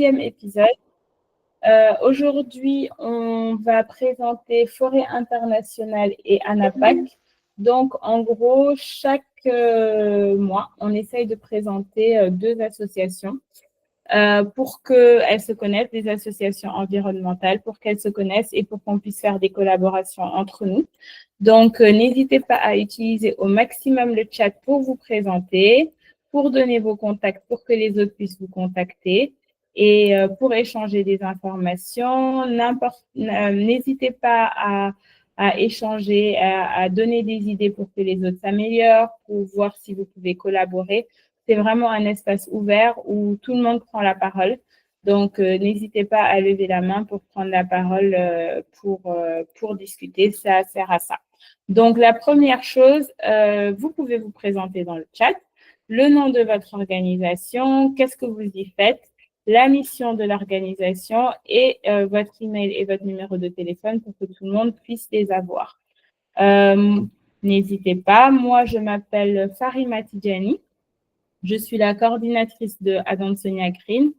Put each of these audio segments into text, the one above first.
Deuxième épisode. Aujourd'hui, on va présenter Forêt Internationale et ANAPAC. Donc, en gros, chaque mois, on essaye de présenter deux associations pour qu'elles se connaissent, des associations environnementales, pour qu'elles se connaissent et pour qu'on puisse faire des collaborations entre nous. Donc, n'hésitez pas à utiliser au maximum le chat pour vous présenter, pour donner vos contacts, pour que les autres puissent vous contacter et pour échanger des informations. N'hésitez pas à échanger, à donner des idées pour que les autres s'améliorent, pour voir si vous pouvez collaborer. C'est vraiment un espace ouvert où tout le monde prend la parole. Donc, n'hésitez pas à lever la main pour prendre la parole pour discuter. Ça sert à ça. Donc, la première chose, vous pouvez vous présenter dans le chat, le nom de votre organisation, qu'est-ce que vous y faites, la mission de l'organisation et votre email et votre numéro de téléphone pour que tout le monde puisse les avoir. N'hésitez pas. Moi, je m'appelle Farima Tidjani. Je suis la coordinatrice de Adansonia Green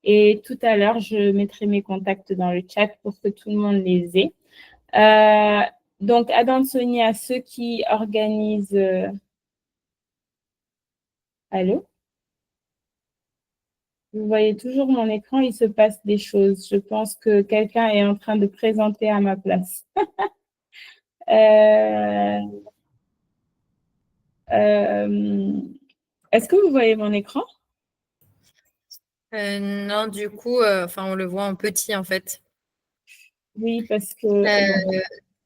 et tout à l'heure, je mettrai mes contacts dans le chat pour que tout le monde les ait. Donc, Adansonia, ceux qui organisent… Allô? Vous voyez toujours mon écran, il se passe des choses. Je pense que quelqu'un est en train de présenter à ma place. Est-ce que vous voyez mon écran? Non, du coup, on le voit en petit en fait. Oui, parce que…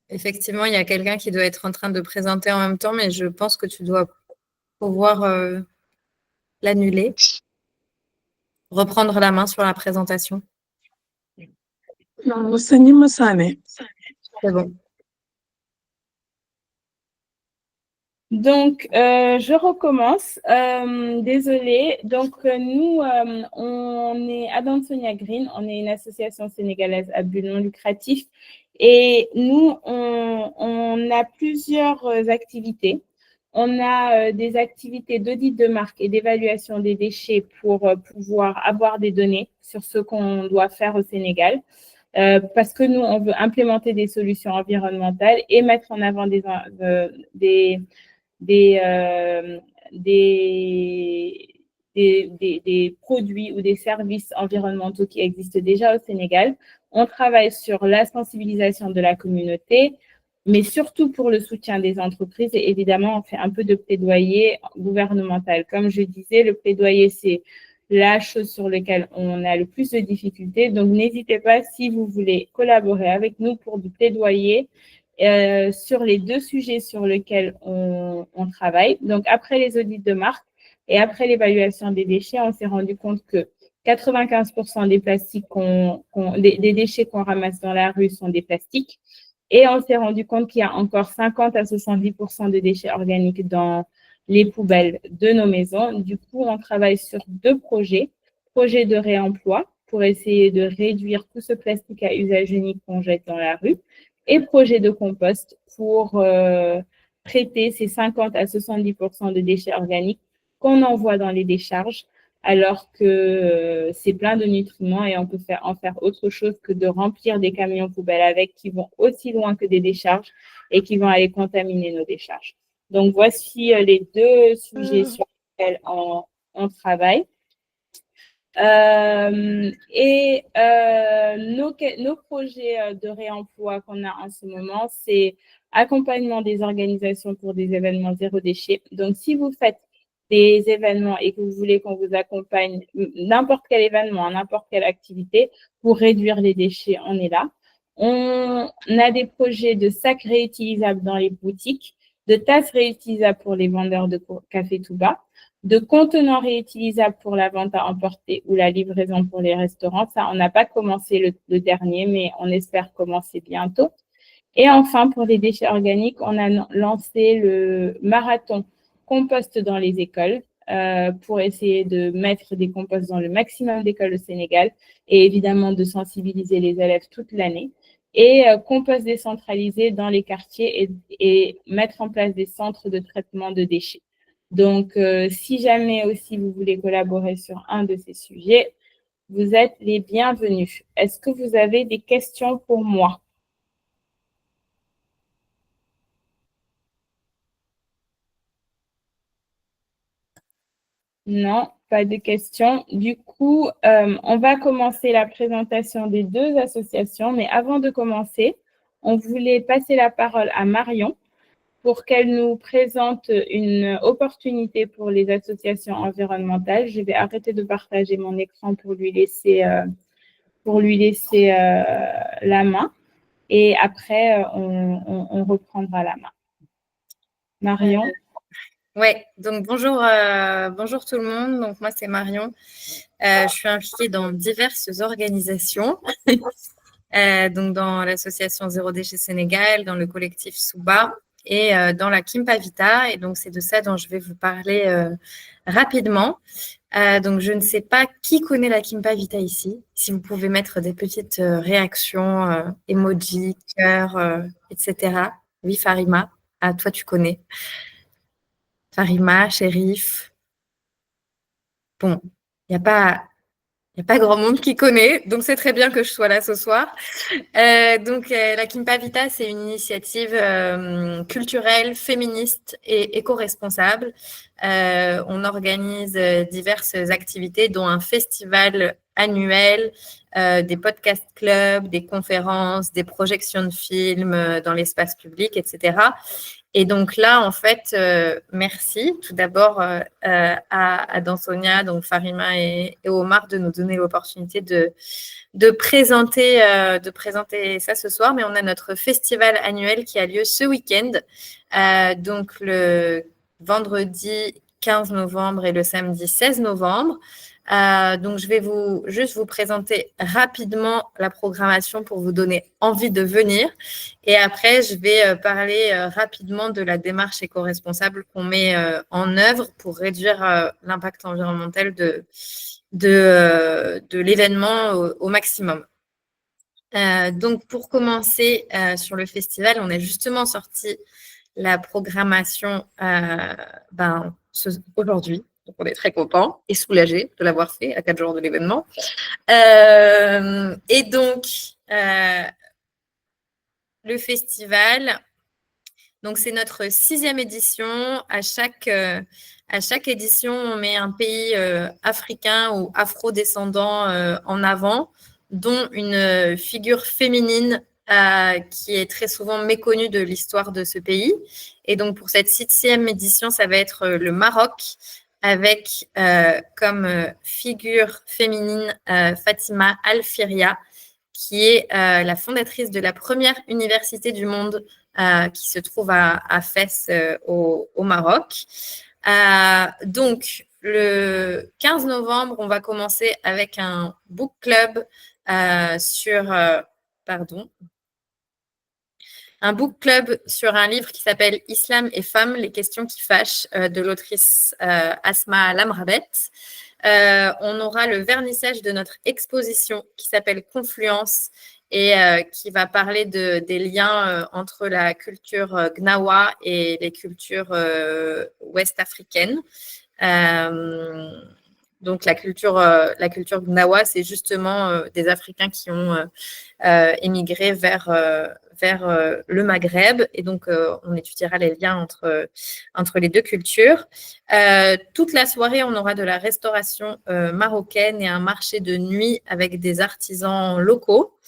Effectivement, il y a quelqu'un qui doit être en train de présenter en même temps, mais je pense que tu dois pouvoir l'annuler. Reprendre la main sur la présentation. Non, Seigneur Sané. C'est bon. Donc, je recommence. Désolée. Donc, nous, on est Adansonia Green. On est une association sénégalaise à but non lucratif. Et nous, on a plusieurs activités. On a des activités d'audit de marque et d'évaluation des déchets pour pouvoir avoir des données sur ce qu'on doit faire au Sénégal. Parce que nous, on veut implémenter des solutions environnementales et mettre en avant des produits ou des services environnementaux qui existent déjà au Sénégal. On travaille sur la sensibilisation de la communauté, mais surtout pour le soutien des entreprises. Et évidemment, on fait un peu de plaidoyer gouvernemental. Comme je disais, le plaidoyer, c'est la chose sur laquelle on a le plus de difficultés. Donc, n'hésitez pas, si vous voulez collaborer avec nous pour du plaidoyer, sur les deux sujets sur lesquels on travaille. Donc, après les audits de marque et après l'évaluation des déchets, on s'est rendu compte que 95% des plastiques des déchets qu'on ramasse dans la rue sont des plastiques. Et on s'est rendu compte qu'il y a encore 50 à 70% de déchets organiques dans les poubelles de nos maisons. Du coup, on travaille sur deux projets. Projet de réemploi pour essayer de réduire tout ce plastique à usage unique qu'on jette dans la rue et projet de compost pour traiter ces 50 à 70% de déchets organiques qu'on envoie dans les décharges, alors que c'est plein de nutriments et on peut en faire autre chose que de remplir des camions poubelles avec qui vont aussi loin que des décharges et qui vont aller contaminer nos décharges. Donc, voici les deux sujets sur lesquels on travaille. Nos projets de réemploi qu'on a en ce moment, c'est accompagnement des organisations pour des événements zéro déchet. Donc, si vous faites des événements et que vous voulez qu'on vous accompagne, n'importe quel événement, n'importe quelle activité, pour réduire les déchets, on est là. On a des projets de sacs réutilisables dans les boutiques, de tasses réutilisables pour les vendeurs de café tout bas, de contenants réutilisables pour la vente à emporter ou la livraison pour les restaurants. Ça, on n'a pas commencé le dernier, mais on espère commencer bientôt. Et enfin, pour les déchets organiques, on a lancé le marathon compost dans les écoles pour essayer de mettre des composts dans le maximum d'écoles au Sénégal et évidemment de sensibiliser les élèves toute l'année. Et compost décentralisé dans les quartiers et mettre en place des centres de traitement de déchets. Donc, si jamais aussi vous voulez collaborer sur un de ces sujets, Vous êtes les bienvenus. Est-ce que vous avez des questions pour moi? Non, pas de questions. Du coup, on va commencer la présentation des deux associations, mais avant de commencer, on voulait passer la parole à Marion pour qu'elle nous présente une opportunité pour les associations environnementales. Je vais arrêter de partager mon écran pour lui laisser la main et après, on reprendra la main. Marion? Ouais, donc bonjour, bonjour tout le monde. Donc moi c'est Marion. Je suis impliquée dans diverses organisations, donc dans l'association Zéro Déchet Sénégal, dans le collectif Souba et dans la Kimpa Vita. Et donc c'est de ça dont je vais vous parler rapidement. Donc je ne sais pas qui connaît la Kimpa Vita ici. Si vous pouvez mettre des petites réactions, emojis, cœurs, etc. Oui, Farima. Ah, toi tu connais. Farima, Chérif. Bon, il n'y a pas grand monde qui connaît, donc c'est très bien que je sois là ce soir. La Kimpa Vita, c'est une initiative culturelle, féministe et éco-responsable. On organise diverses activités, dont un festival annuel, des podcast clubs, des conférences, des projections de films dans l'espace public, etc. Et donc là, en fait, merci tout d'abord à Dansonia, donc Farima et Omar de nous donner l'opportunité de présenter ça ce soir. Mais on a notre festival annuel qui a lieu ce week-end, donc le vendredi 15 novembre et le samedi 16 novembre. Donc, je vais juste vous présenter rapidement la programmation pour vous donner envie de venir. Et après, je vais parler rapidement de la démarche éco-responsable qu'on met en œuvre pour réduire l'impact environnemental de l'événement au maximum. Donc, pour commencer sur le festival, on a justement sorti la programmation aujourd'hui. Donc, on est très contents et soulagés de l'avoir fait à 4 jours de l'événement. Et donc, le festival, donc c'est notre 6e édition. À chaque édition, on met un pays africain ou afro-descendant en avant, dont une figure féminine qui est très souvent méconnue de l'histoire de ce pays. Et donc, pour cette 6e édition, ça va être le Maroc, avec comme figure féminine Fatima Al-Firia, qui est la fondatrice de la première université du monde qui se trouve à Fès au Maroc. Donc, le 15 novembre, on va commencer avec un book club un book club sur un livre qui s'appelle Islam et femmes, les questions qui fâchent, de l'autrice Asma Lamrabet. On aura le vernissage de notre exposition qui s'appelle Confluence et qui va parler des liens entre la culture Gnawa et les cultures ouest-africaines. Donc, la culture Gnawa, c'est justement des Africains qui ont émigré vers le Maghreb. Et donc, on étudiera les liens entre les deux cultures. Toute la soirée, on aura de la restauration marocaine et un marché de nuit avec des artisans locaux.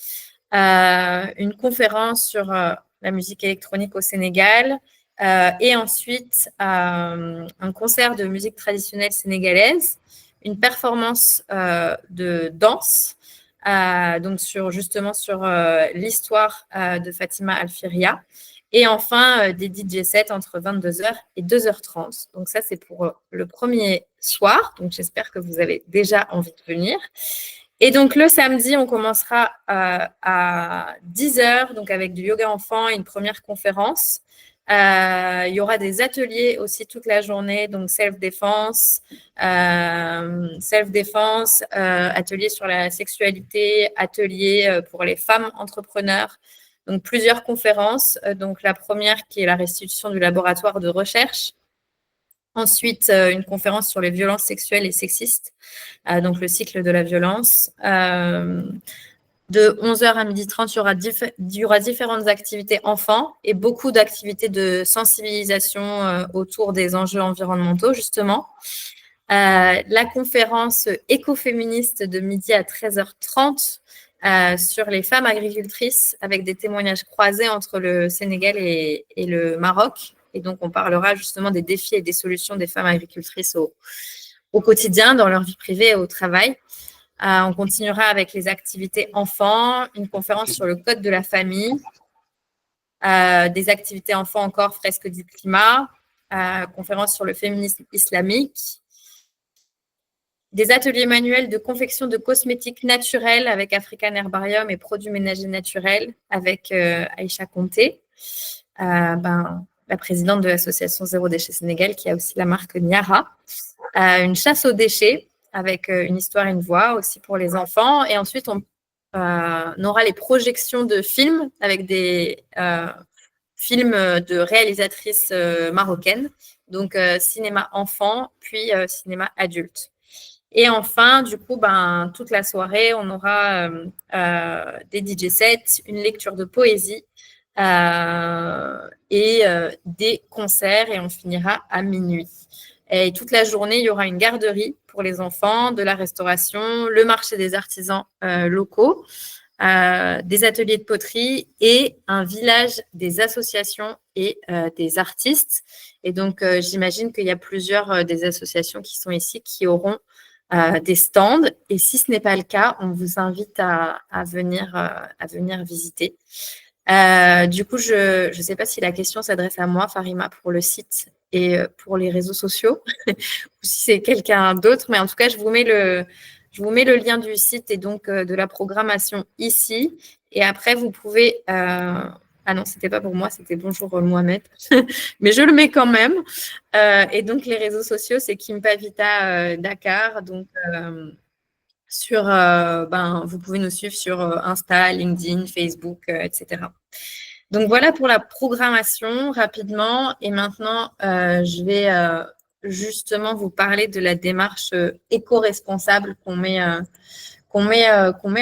Une conférence sur la musique électronique au Sénégal. Et ensuite, un concert de musique traditionnelle sénégalaise, une performance de danse, donc sur l'histoire de Fatima Al-Firia. Et enfin, des DJ sets entre 22h et 2h30. Donc ça, c'est pour le premier soir. Donc j'espère que vous avez déjà envie de venir. Et donc le samedi, on commencera à 10h, donc avec du yoga enfant et une première conférence. Il y aura des ateliers aussi toute la journée, donc self-défense, ateliers sur la sexualité, ateliers pour les femmes entrepreneurs. Donc, plusieurs conférences. Donc, la première qui est la restitution du laboratoire de recherche. Ensuite, une conférence sur les violences sexuelles et sexistes, donc le cycle de la violence. De 11h à 12h30, il y aura différentes activités enfants et beaucoup d'activités de sensibilisation autour des enjeux environnementaux, justement. La conférence écoféministe de midi à 13h30 sur les femmes agricultrices avec des témoignages croisés entre le Sénégal et le Maroc. Et donc, on parlera justement des défis et des solutions des femmes agricultrices au quotidien, dans leur vie privée et au travail. On continuera avec les activités enfants, une conférence sur le code de la famille, des activités enfants encore, fresques du climat, conférence sur le féminisme islamique, des ateliers manuels de confection de cosmétiques naturels avec African Herbarium et produits ménagers naturels avec Aïcha Conté, la présidente de l'association Zéro Déchet Sénégal, qui a aussi la marque Niara. Une chasse aux déchets avec une histoire et une voix aussi pour les enfants. Et ensuite, on aura les projections de films avec des films de réalisatrices marocaines. Donc, cinéma enfant, puis cinéma adulte. Et enfin, du coup, toute la soirée, on aura des DJ sets, une lecture de poésie et des concerts, et on finira à minuit. Et toute la journée, il y aura une garderie pour les enfants, de la restauration, le marché des artisans locaux, des ateliers de poterie et un village des associations et des artistes. Et donc, j'imagine qu'il y a plusieurs des associations qui sont ici qui auront des stands. Et si ce n'est pas le cas, on vous invite à venir visiter. Du coup, je ne sais pas si la question s'adresse à moi, Farima, pour le site et pour les réseaux sociaux, ou si c'est quelqu'un d'autre. Mais en tout cas, je vous mets le lien du site et donc de la programmation ici. Et après, vous pouvez... Ah non, c'était pas pour moi, c'était Bonjour Mohamed. Mais je le mets quand même. Et donc, les réseaux sociaux, c'est Kimpavita Dakar. Donc, vous pouvez nous suivre sur Insta, LinkedIn, Facebook, etc. Donc, voilà pour la programmation rapidement. Et maintenant, je vais justement vous parler de la démarche éco-responsable qu'on met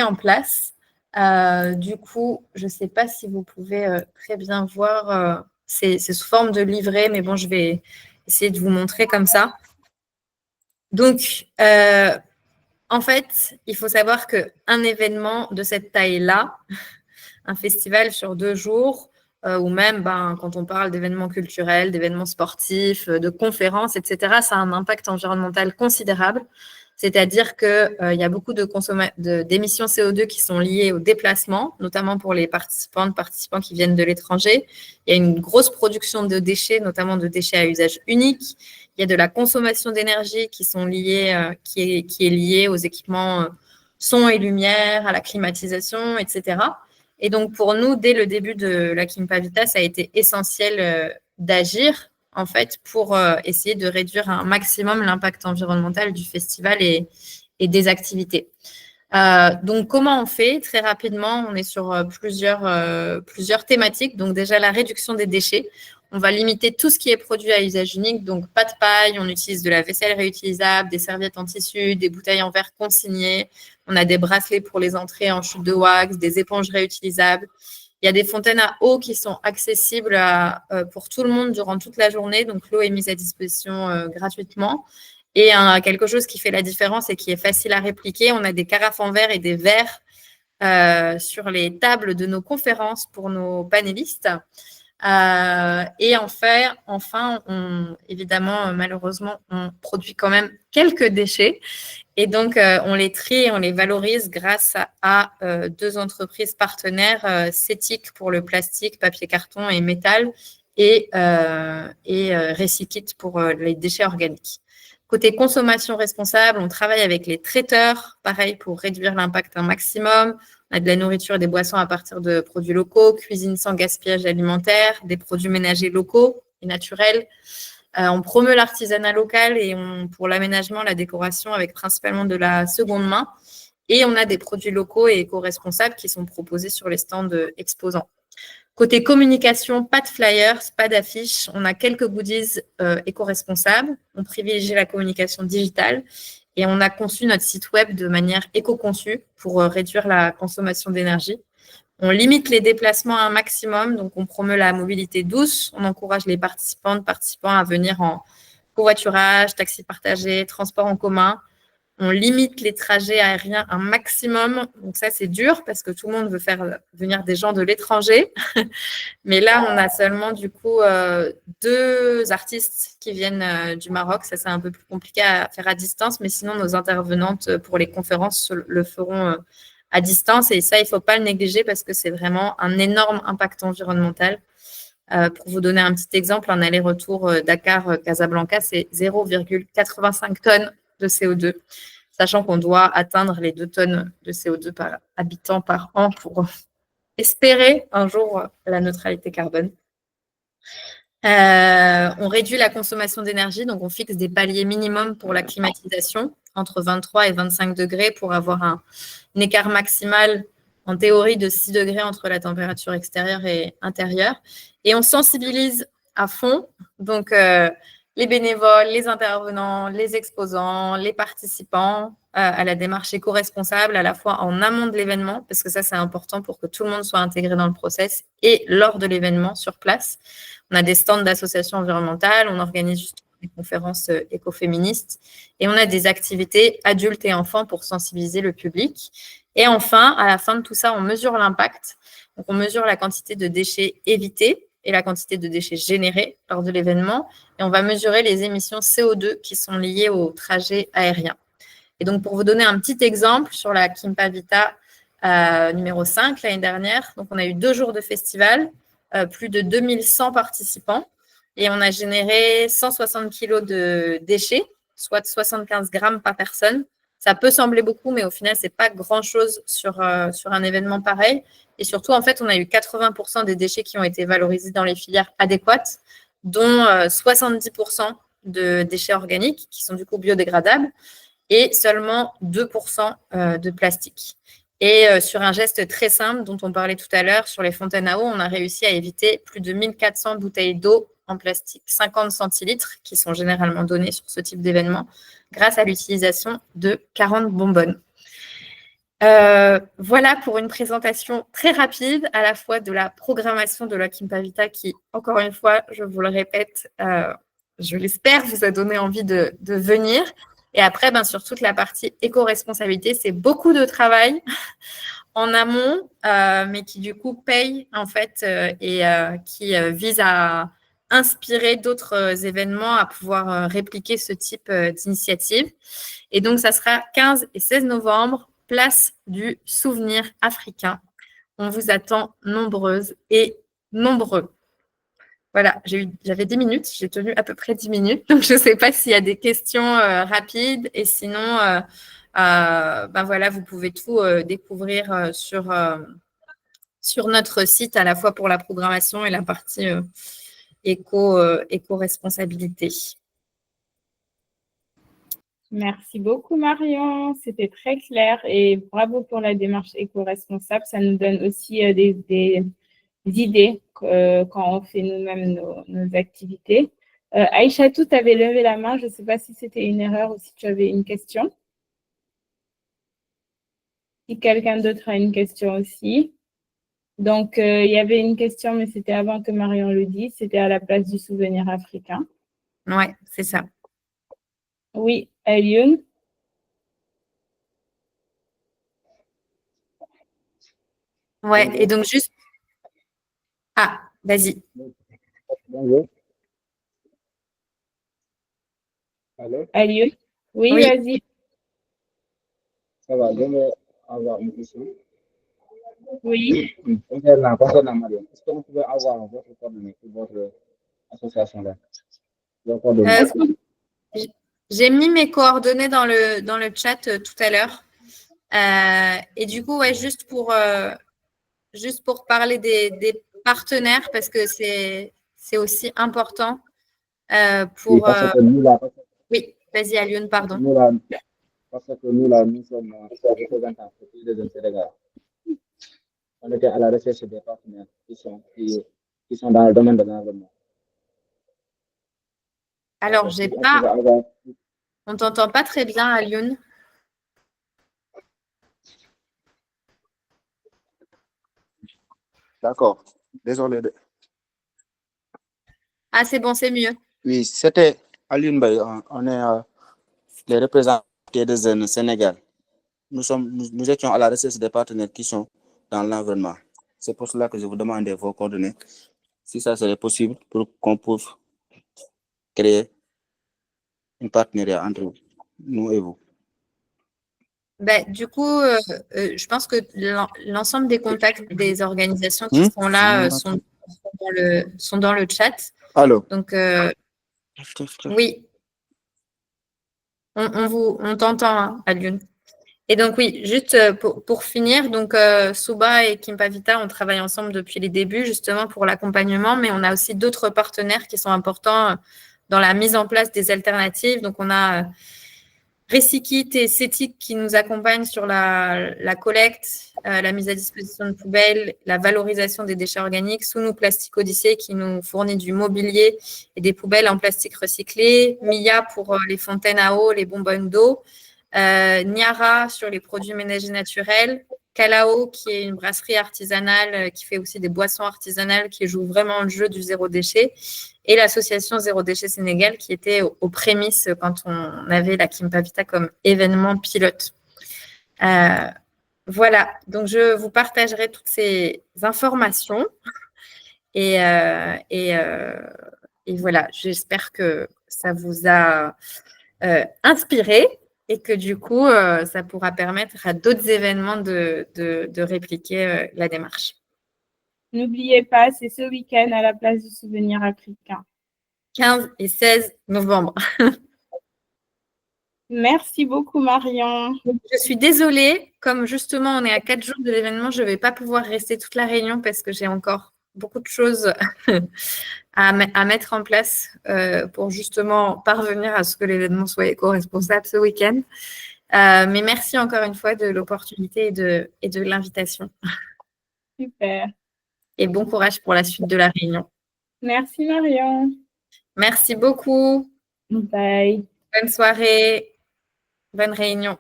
en place. Du coup, je ne sais pas si vous pouvez très bien voir, c'est sous forme de livret, mais bon, je vais essayer de vous montrer comme ça. Donc, en fait, il faut savoir qu'un événement de cette taille-là, un festival sur 2 jours, ou même quand on parle d'événements culturels, d'événements sportifs, de conférences, etc., ça a un impact environnemental considérable. C'est-à-dire qu'il y a beaucoup d'émissions CO2 qui sont liées au déplacement, notamment pour les participants qui viennent de l'étranger. Il y a une grosse production de déchets, notamment de déchets à usage unique. Il y a de la consommation d'énergie qui est liée aux équipements son et lumière, à la climatisation, etc. Et donc, pour nous, dès le début de la Kimpavita, ça a été essentiel d'agir en fait, pour essayer de réduire un maximum l'impact environnemental du festival et des activités. Donc, comment on fait? Très rapidement, on est sur plusieurs thématiques. Donc, déjà, la réduction des déchets. On va limiter tout ce qui est produit à usage unique. Donc, pas de paille, on utilise de la vaisselle réutilisable, des serviettes en tissu, des bouteilles en verre consignées. On a des bracelets pour les entrées en chute de wax, des éponges réutilisables. Il y a des fontaines à eau qui sont accessibles pour tout le monde durant toute la journée. Donc, l'eau est mise à disposition gratuitement. Et quelque chose qui fait la différence et qui est facile à répliquer, on a des carafes en verre et des verres sur les tables de nos conférences pour nos panélistes. Et enfin, évidemment, malheureusement, on produit quand même quelques déchets. Et donc, on les trie et on les valorise grâce à 2 entreprises partenaires, Cetic pour le plastique, papier, carton et métal, et Recycit pour les déchets organiques. Côté consommation responsable, on travaille avec les traiteurs, pareil, pour réduire l'impact un maximum. On a de la nourriture et des boissons à partir de produits locaux, cuisine sans gaspillage alimentaire, des produits ménagers locaux et naturels. On promeut l'artisanat local et pour l'aménagement, la décoration avec principalement de la seconde main. Et on a des produits locaux et éco-responsables qui sont proposés sur les stands exposants. Côté communication, pas de flyers, pas d'affiches. On a quelques goodies éco-responsables. On privilégie la communication digitale et on a conçu notre site web de manière éco-conçue pour réduire la consommation d'énergie. On limite les déplacements à un maximum, donc on promeut la mobilité douce. On encourage les participants à venir en covoiturage, taxi partagé, transport en commun. On limite les trajets aériens un maximum. Donc ça, c'est dur parce que tout le monde veut faire venir des gens de l'étranger. Mais là, on a seulement du coup 2 artistes qui viennent du Maroc. Ça, c'est un peu plus compliqué à faire à distance. Mais sinon, nos intervenantes pour les conférences le feront à distance. Et ça, il ne faut pas le négliger parce que c'est vraiment un énorme impact environnemental. Pour vous donner un petit exemple, un aller-retour Dakar-Casablanca, c'est 0,85 tonnes de CO2, sachant qu'on doit atteindre les 2 tonnes de CO2 par habitant par an pour espérer un jour la neutralité carbone. On réduit la consommation d'énergie, donc on fixe des paliers minimums pour la climatisation, entre 23 et 25 degrés pour avoir un écart maximal en théorie de 6 degrés entre la température extérieure et intérieure. Et on sensibilise à fond, donc les bénévoles, les intervenants, les exposants, les participants à la démarche éco-responsable, à la fois en amont de l'événement, parce que ça c'est important pour que tout le monde soit intégré dans le process, et lors de l'événement sur place. On a des stands d'associations environnementales, on organise justement des conférences écoféministes et on a des activités adultes et enfants pour sensibiliser le public. Et enfin, à la fin de tout ça, on mesure l'impact. Donc, on mesure la quantité de déchets évités et la quantité de déchets générés lors de l'événement. Et on va mesurer les émissions CO2 qui sont liées au trajet aérien. Et donc, pour vous donner un petit exemple, sur la Kimpa Vita numéro 5 l'année dernière, donc on a eu 2 jours de festival, plus de 2100 participants et on a généré 160 kilos de déchets, soit 75 grammes par personne. Ça peut sembler beaucoup, mais au final, ce n'est pas grand-chose sur un événement pareil. Et surtout, en fait, on a eu 80% des déchets qui ont été valorisés dans les filières adéquates, dont 70% de déchets organiques qui sont du coup biodégradables et seulement 2% de plastique. Et sur un geste très simple dont on parlait tout à l'heure, sur les fontaines à eau, on a réussi à éviter plus de 1400 bouteilles d'eau en plastique, 50 centilitres qui sont généralement donnés sur ce type d'événement, grâce à l'utilisation de 40 bonbonnes. Voilà pour une présentation très rapide, à la fois de la programmation de la Kimpa Vita qui, encore une fois, je vous le répète, je l'espère, vous a donné envie de venir. Et après, sur toute la partie éco-responsabilité, c'est beaucoup de travail en amont, mais qui du coup paye en fait et qui vise à inspirer d'autres événements à pouvoir répliquer ce type d'initiative. Et donc, ça sera 15 et 16 novembre, place du souvenir africain. On vous attend nombreuses et nombreux. Voilà, j'avais 10 minutes, j'ai tenu à peu près 10 minutes, donc je ne sais pas s'il y a des questions rapides et sinon, voilà, vous pouvez tout découvrir sur notre site, à la fois pour la programmation et la partie éco-responsabilité. Merci beaucoup, Marion. C'était très clair et bravo pour la démarche éco-responsable. Ça nous donne aussi des idées quand on fait nous-mêmes nos activités. Aïchatou, tu avais levé la main. Je ne sais pas si c'était une erreur ou si tu avais une question. Si quelqu'un d'autre a une question aussi. Donc, il y avait une question, mais c'était avant que Marion le dise. C'était à la place du souvenir africain. Oui, c'est ça. Oui, Elioun. Ouais, et donc juste... Ah, vas-y. Bonjour. Allô? Elioun. Oui, Oui. vas-y. Ça va, je vais avoir une question. Oui. Concernant Marion, est-ce qu'on pouvait avoir votre coordonnée pour votre association-là? J'ai mis mes coordonnées dans le chat tout à l'heure. Et du coup, ouais, juste pour parler des partenaires, parce que c'est aussi important pour... Oui, parce que nous, là, Oui, vas-y, Alioune, pardon. Parce que nous, là, nous sommes représentants des jeunes Sénégal. on était à la recherche des partenaires qui sont dans le domaine de l'environnement. Alors, Si on pouvait avoir... on t'entend pas très bien, Alioune. D'accord, désolé. Ah, c'est bon, c'est mieux. Oui, c'était Alioune Mbaye. On est les représentants des jeunes Sénégal. Nous étions à la recherche des partenaires qui sont dans l'environnement. C'est pour cela que je vous demandais vos coordonnées, si ça serait possible pour qu'on puisse créer une partenariat entre nous et vous. Ben, du coup, je pense que l'ensemble des contacts des organisations qui sont là sont dans le chat. Allô? Donc, oui, on t'entend, hein, Alioune. Et donc, oui, juste pour finir, donc Souba et Kimpavita, on travaille ensemble depuis les débuts, justement, pour l'accompagnement, mais on a aussi d'autres partenaires qui sont importants dans la mise en place des alternatives. Donc, on a Recycit et Cetic qui nous accompagnent sur la collecte, la mise à disposition de poubelles, la valorisation des déchets organiques. Sounou Plastique Odyssée qui nous fournit du mobilier et des poubelles en plastique recyclé. Mia pour les fontaines à eau, les bonbonnes d'eau. Niara sur les produits ménagers naturels. Kalao qui est une brasserie artisanale qui fait aussi des boissons artisanales qui joue vraiment le jeu du zéro déchet. Et l'association Zéro Déchet Sénégal qui était aux prémices quand on avait la Kimpavita comme événement pilote. Voilà, donc je vous partagerai toutes ces informations et voilà, j'espère que ça vous a inspiré et que du coup, ça pourra permettre à d'autres événements de répliquer la démarche. N'oubliez pas, c'est ce week-end à la place du souvenir africain. 15 et 16 novembre. Merci beaucoup, Marion. Je suis désolée, comme justement on est à 4 jours de l'événement, je ne vais pas pouvoir rester toute la réunion parce que j'ai encore beaucoup de choses à mettre en place pour justement parvenir à ce que l'événement soit éco-responsable ce week-end. Mais merci encore une fois de l'opportunité et de l'invitation. Super. Et bon courage pour la suite de la réunion. Merci, Marion. Merci beaucoup. Bye. Bonne soirée. Bonne réunion.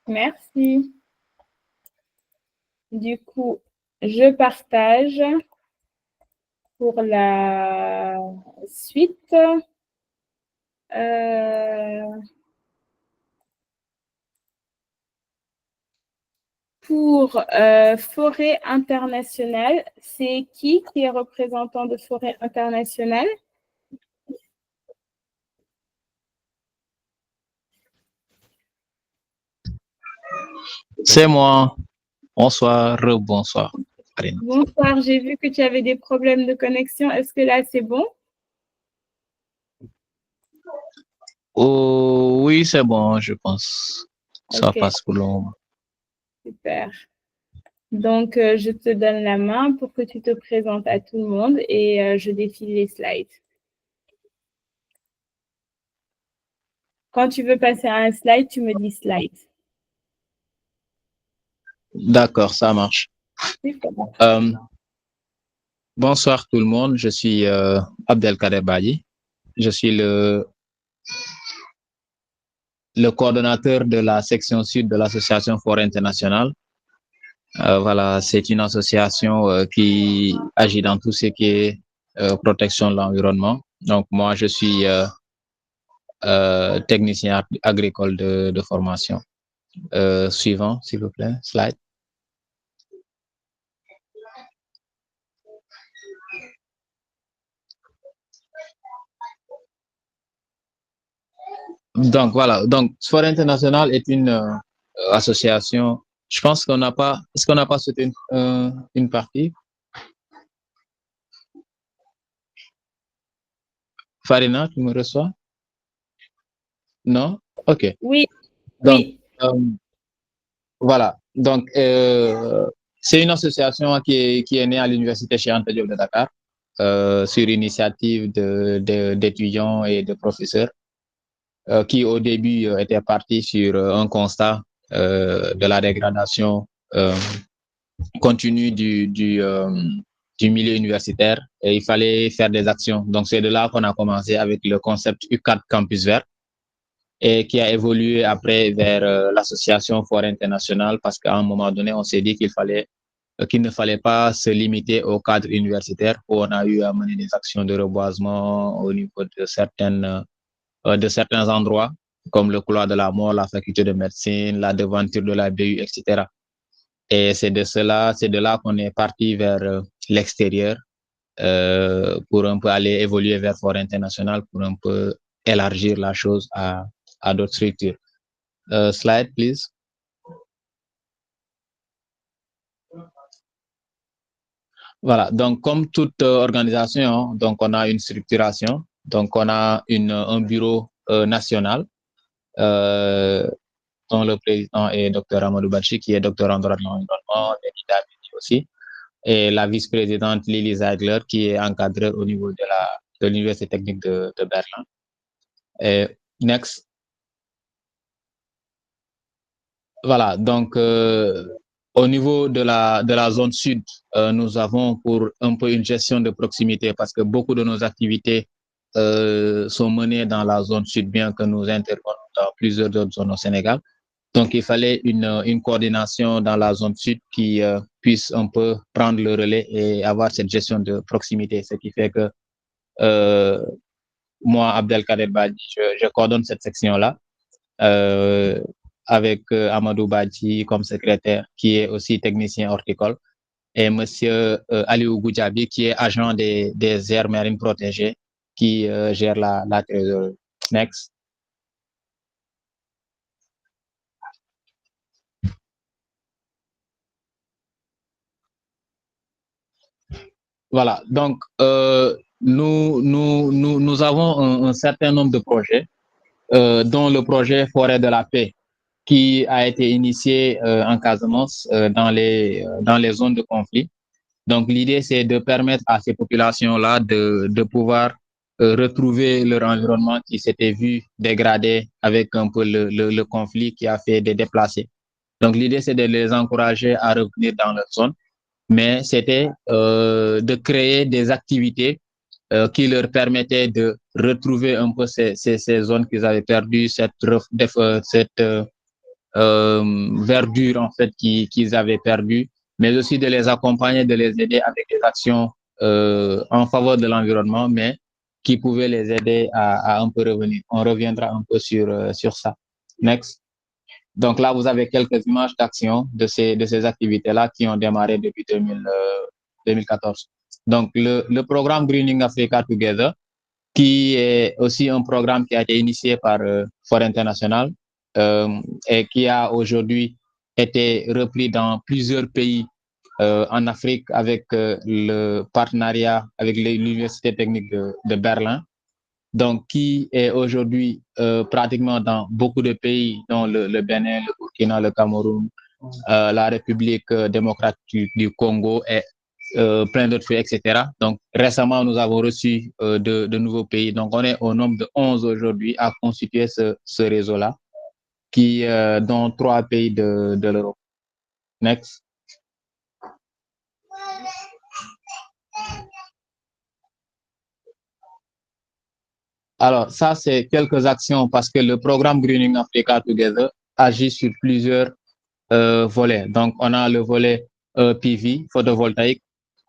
Merci. Du coup, je partage pour la suite. Pour Forêt Internationale, c'est qui est représentant de Forêt Internationale? C'est moi. Bonsoir, bonsoir. Bonsoir, j'ai vu que tu avais des problèmes de connexion. Est-ce que là, c'est bon? Oh, oui, c'est bon, je pense. Ça Okay. passe pour le moment. Super. Donc, je te donne la main pour que tu te présentes à tout le monde et je défile les slides. Quand tu veux passer à un slide, tu me dis slide. D'accord, ça marche. Bonsoir tout le monde, je suis Abdelkader Badi. Je suis le coordonnateur de la section sud de l'association Forêt Internationale. Voilà, c'est une association qui agit dans tout ce qui est protection de l'environnement. Donc, moi, je suis technicien agricole de formation. Suivant, s'il vous plaît, slide. Donc, voilà. Donc, Forêt Internationale est une association. Je pense qu'on n'a pas. Est-ce qu'on n'a pas sauté une partie? Farina, tu me reçois? Non? OK. Oui. Donc, oui. Voilà. Donc, c'est une association qui est née à l'Université Cheikh Anta Diop de Dakar sur initiative d'étudiants et de professeurs qui, au début, étaient partis sur un constat de la dégradation continue du milieu universitaire et il fallait faire des actions. Donc, c'est de là qu'on a commencé avec le concept U4 Campus Vert et qui a évolué après vers l'association Forêt Internationale parce qu'à un moment donné, on s'est dit qu'il ne fallait pas se limiter au cadre universitaire où on a eu à mener des actions de reboisement au niveau de certains endroits comme le couloir de la mort, la faculté de médecine, la devanture de la BU, etc. Et c'est de là qu'on est parti vers l'extérieur pour un peu aller évoluer vers Forêt Internationale, pour un peu élargir la chose à d'autres structures. Slide, please. Voilà, donc comme toute organisation, donc on a une structuration, donc on a un bureau national dont le président est Dr Amadou Bachi, qui est docteur en droit de l'environnement, aussi, et la vice-présidente Lily Zeigler, qui est encadreur au niveau de l'Université technique de Berlin. Et next. Voilà, donc au niveau de la zone sud, nous avons pour un peu une gestion de proximité parce que beaucoup de nos activités sont menées dans la zone sud, bien que nous intervenons dans plusieurs autres zones au Sénégal. Donc, il fallait une coordination dans la zone sud qui puisse un peu prendre le relais et avoir cette gestion de proximité, ce qui fait que moi, Abdelkader Badji, je coordonne cette section-là. Avec Amadou Badji comme secrétaire, qui est aussi technicien horticole, et monsieur Aliou Goudjabi, qui est agent des aires marines protégées, qui gère la trésorerie. Next. Voilà, donc nous avons un certain nombre de projets, dont le projet Forêt de la Paix, qui a été initié en Casamance dans les zones de conflit. Donc, l'idée, c'est de permettre à ces populations-là de pouvoir retrouver leur environnement qui s'était vu dégradé avec un peu le conflit qui a fait des déplacés. Donc, l'idée, c'est de les encourager à revenir dans leur zone, mais c'était de créer des activités qui leur permettaient de retrouver un peu ces zones qu'ils avaient perdues, cette verdure en fait qu'ils avaient perdue, mais aussi de les accompagner, de les aider avec des actions en faveur de l'environnement, mais qui pouvaient les aider à un peu revenir. On reviendra un peu sur ça. Next. Donc là, vous avez quelques images d'action de ces activités-là qui ont démarré depuis 2014. Donc, le programme Greening Africa Together, qui est aussi un programme qui a été initié par Forêt Internationale et qui a aujourd'hui été repris dans plusieurs pays en Afrique avec le partenariat avec l'Université technique de Berlin. Donc, qui est aujourd'hui pratiquement dans beaucoup de pays, dont le Bénin, le Burkina, le Cameroun, la République démocratique du Congo et plein d'autres pays, etc. Donc, récemment, nous avons reçu de nouveaux pays. Donc, on est au nombre de 11 aujourd'hui à constituer ce réseau-là, dont 3 pays de l'Europe. Next. Alors, ça, c'est quelques actions parce que le programme Greening Africa Together agit sur plusieurs volets. Donc, on a le volet PV, photovoltaïque,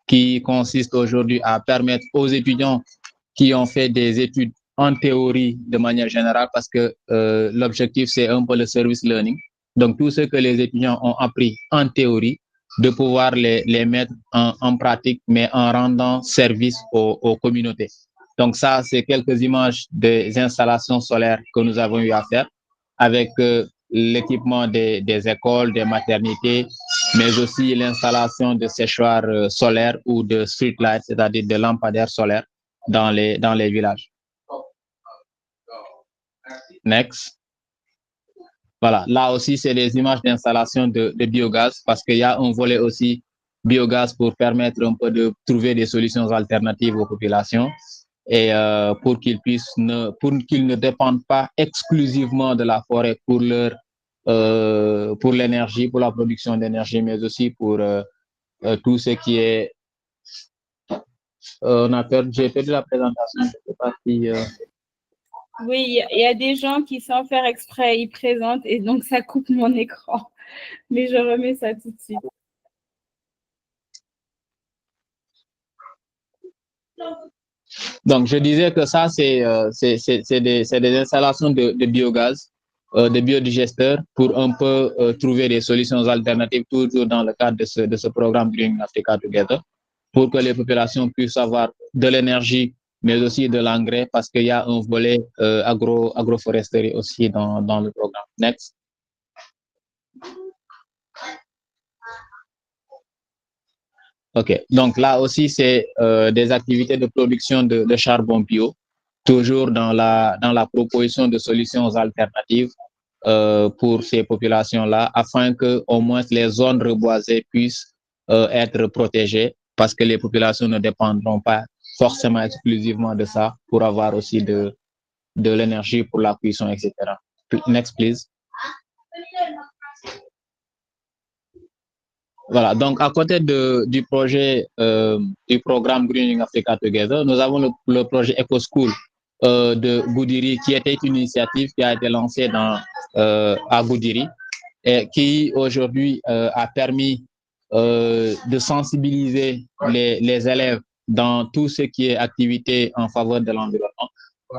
qui consiste aujourd'hui à permettre aux étudiants qui ont fait des études en théorie de manière générale, parce que l'objectif, c'est un peu le service learning. Donc, tout ce que les étudiants ont appris en théorie, de pouvoir les mettre en pratique, mais en rendant service aux communautés. Donc, ça, c'est quelques images des installations solaires que nous avons eu à faire avec l'équipement des écoles, des maternités, mais aussi l'installation de séchoirs solaires ou de streetlights, c'est-à-dire de lampadaires solaires dans les villages. Next. Voilà, là aussi, c'est des images d'installation de biogaz parce qu'il y a un volet aussi biogaz pour permettre un peu de trouver des solutions alternatives aux populations et pour qu'ils ne dépendent pas exclusivement de la forêt pour l'énergie, pour la production d'énergie, mais aussi pour tout ce qui est... j'ai perdu la présentation, je ne sais pas si... Oui, il y a des gens qui, sans faire exprès, ils présentent et donc ça coupe mon écran. Mais je remets ça tout de suite. Donc, je disais que ça, c'est des installations de biogaz, de biodigesteurs pour un peu trouver des solutions alternatives, toujours dans le cadre de ce programme Green Africa Together, pour que les populations puissent avoir de l'énergie, mais aussi de l'engrais, parce qu'il y a un volet agroforesterie aussi dans le programme. Next. OK. Donc là aussi, c'est des activités de production de charbon bio, toujours dans la proposition de solutions alternatives pour ces populations-là, afin que au moins les zones reboisées puissent être protégées, parce que les populations ne dépendront pas forcément exclusivement de ça pour avoir aussi de l'énergie pour la cuisson, etc. Next, please. Voilà, donc à côté du projet du programme Greening Africa Together, nous avons le projet Eco School de Goudiri, qui était une initiative qui a été lancée à Goudiri et qui aujourd'hui a permis de sensibiliser les élèves dans tout ce qui est activité en faveur de l'environnement,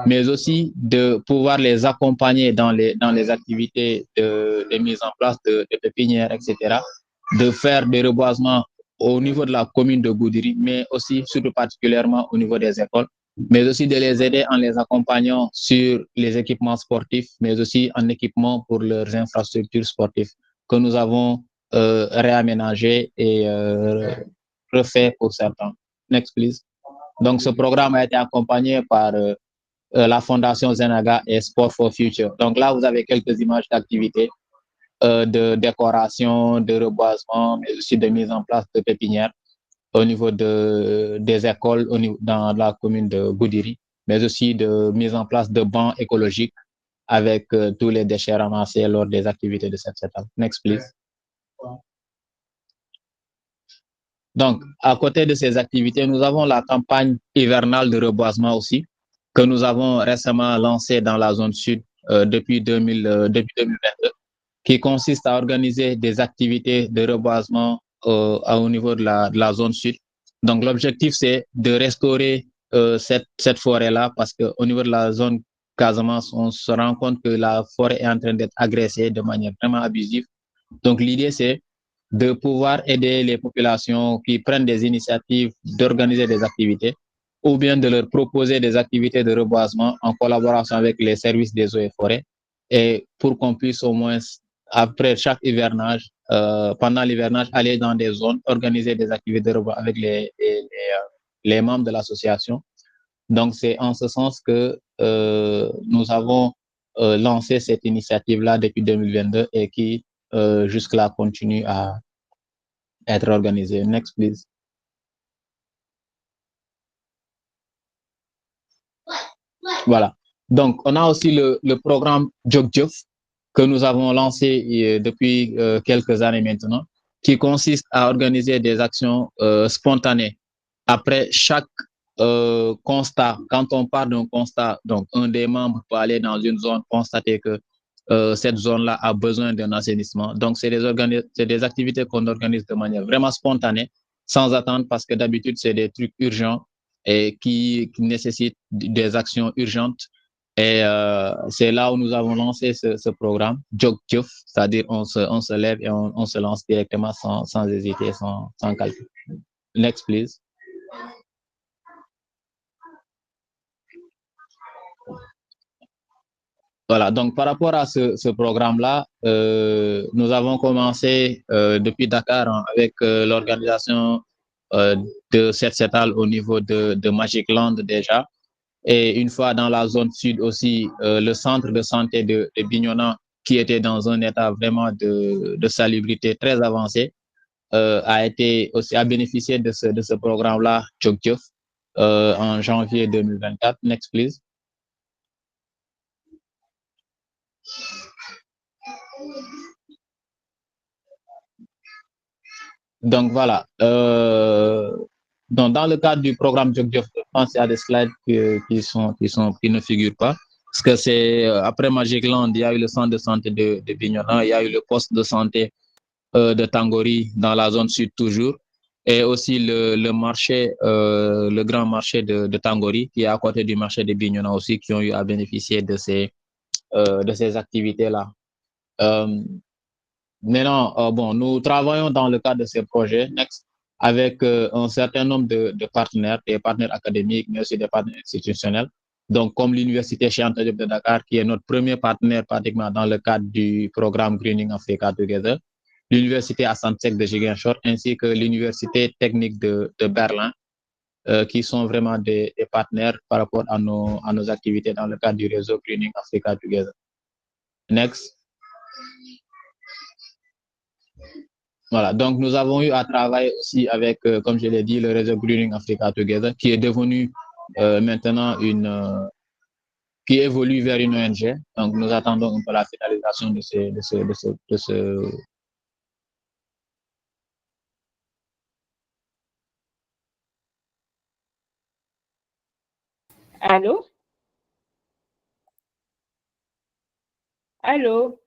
mais aussi de pouvoir les accompagner dans les activités de mise en place de pépinières, etc., de faire des reboisements au niveau de la commune de Goudiri, mais aussi surtout particulièrement au niveau des écoles, mais aussi de les aider en les accompagnant sur les équipements sportifs, mais aussi en équipement pour leurs infrastructures sportives que nous avons réaménagé et refait pour certains. Next, please. Donc, ce programme a été accompagné par la Fondation Zenaga et Sport for Future. Donc là, vous avez quelques images d'activités de décoration, de reboisement, mais aussi de mise en place de pépinières au niveau des écoles dans la commune de Goudiri, mais aussi de mise en place de bancs écologiques avec tous les déchets ramassés lors des activités de cette étape. Next, please. Donc, à côté de ces activités, nous avons la campagne hivernale de reboisement aussi, que nous avons récemment lancée dans la zone sud depuis 2022, qui consiste à organiser des activités de reboisement au niveau de la zone sud. Donc, l'objectif, c'est de restaurer cette forêt-là, parce qu'au niveau de la zone Casamance, on se rend compte que la forêt est en train d'être agressée de manière vraiment abusive. Donc, l'idée, c'est de pouvoir aider les populations qui prennent des initiatives d'organiser des activités, ou bien de leur proposer des activités de reboisement en collaboration avec les services des eaux et forêts, et pour qu'on puisse au moins, après chaque hivernage, pendant l'hivernage, aller dans des zones, organiser des activités de reboisement avec les membres de l'association. Donc, c'est en ce sens que nous avons lancé cette initiative-là depuis 2022 et qui, jusque-là, continue à être organisée. Next, please. Voilà. Donc, on a aussi le programme Jogjof que nous avons lancé depuis quelques années maintenant, qui consiste à organiser des actions spontanées après chaque constat. Quand on part d'un constat, donc un des membres peut aller dans une zone, constater que cette zone-là a besoin d'un assainissement. Donc, c'est des activités qu'on organise de manière vraiment spontanée, sans attendre, parce que d'habitude, c'est des trucs urgents et qui nécessitent des actions urgentes. Et c'est là où nous avons lancé ce programme, Jogjof, c'est-à-dire on se lève et on se lance directement sans hésiter, sans calcul. Next, please. Voilà, donc par rapport à ce programme-là, nous avons commencé depuis Dakar avec l'organisation de cette CETAL au niveau de Magic Land déjà. Et une fois dans la zone sud aussi, le centre de santé de Bignona, qui était dans un état vraiment de salubrité très avancé, a bénéficié de ce programme-là, Jogjof, en janvier 2024. Next, please. Donc voilà. Donc dans le cadre du programme Jokjof, je pense qu'il y a des slides qui ne figurent pas. Parce que c'est après Magic Land, il y a eu le centre de santé de Bignona, il y a eu le poste de santé de Tangori dans la zone sud toujours, et aussi le marché, le grand marché de Tangori qui est à côté du marché de Bignona aussi, qui ont eu à bénéficier de ces activités-là. Maintenant, bon, nous travaillons dans le cadre de ces projets Next avec un certain nombre de partenaires, des partenaires académiques, mais aussi des partenaires institutionnels. Donc, comme l'Université Cheikh Anta Diop de Dakar, qui est notre premier partenaire pratiquement dans le cadre du programme Greening Africa Together, l'Université Assane Seck de Ziguinchor, ainsi que l'Université technique de Berlin, qui sont vraiment des partenaires par rapport à nos activités dans le cadre du réseau Greening Africa Together. Next. Voilà, donc nous avons eu à travailler aussi avec, comme je l'ai dit, le réseau Greening Africa Together, qui est devenu maintenant qui évolue vers une ONG. Donc nous attendons un peu la finalisation de ce. Allô? Allô?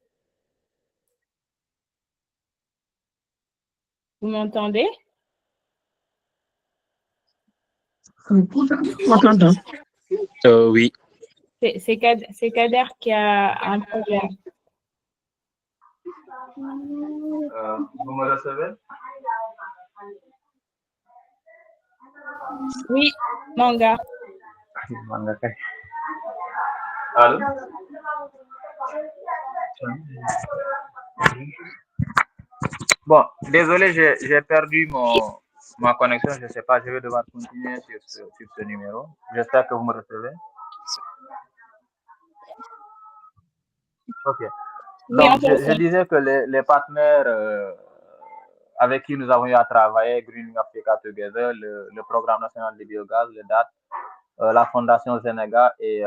Vous m'entendez? Oui. C'est Kader qui a un problème. Vous me recevez? Oui, Manga. Allô? Bon, désolé, j'ai perdu ma connexion. Je ne sais pas, je vais devoir continuer sur ce numéro. J'espère que vous me recevez. Ok. Oui, Donc, je disais que les partenaires avec qui nous avons eu à travailler, Greening Africa Together, le Programme national de biogaz, le DAT, la Fondation Zenega et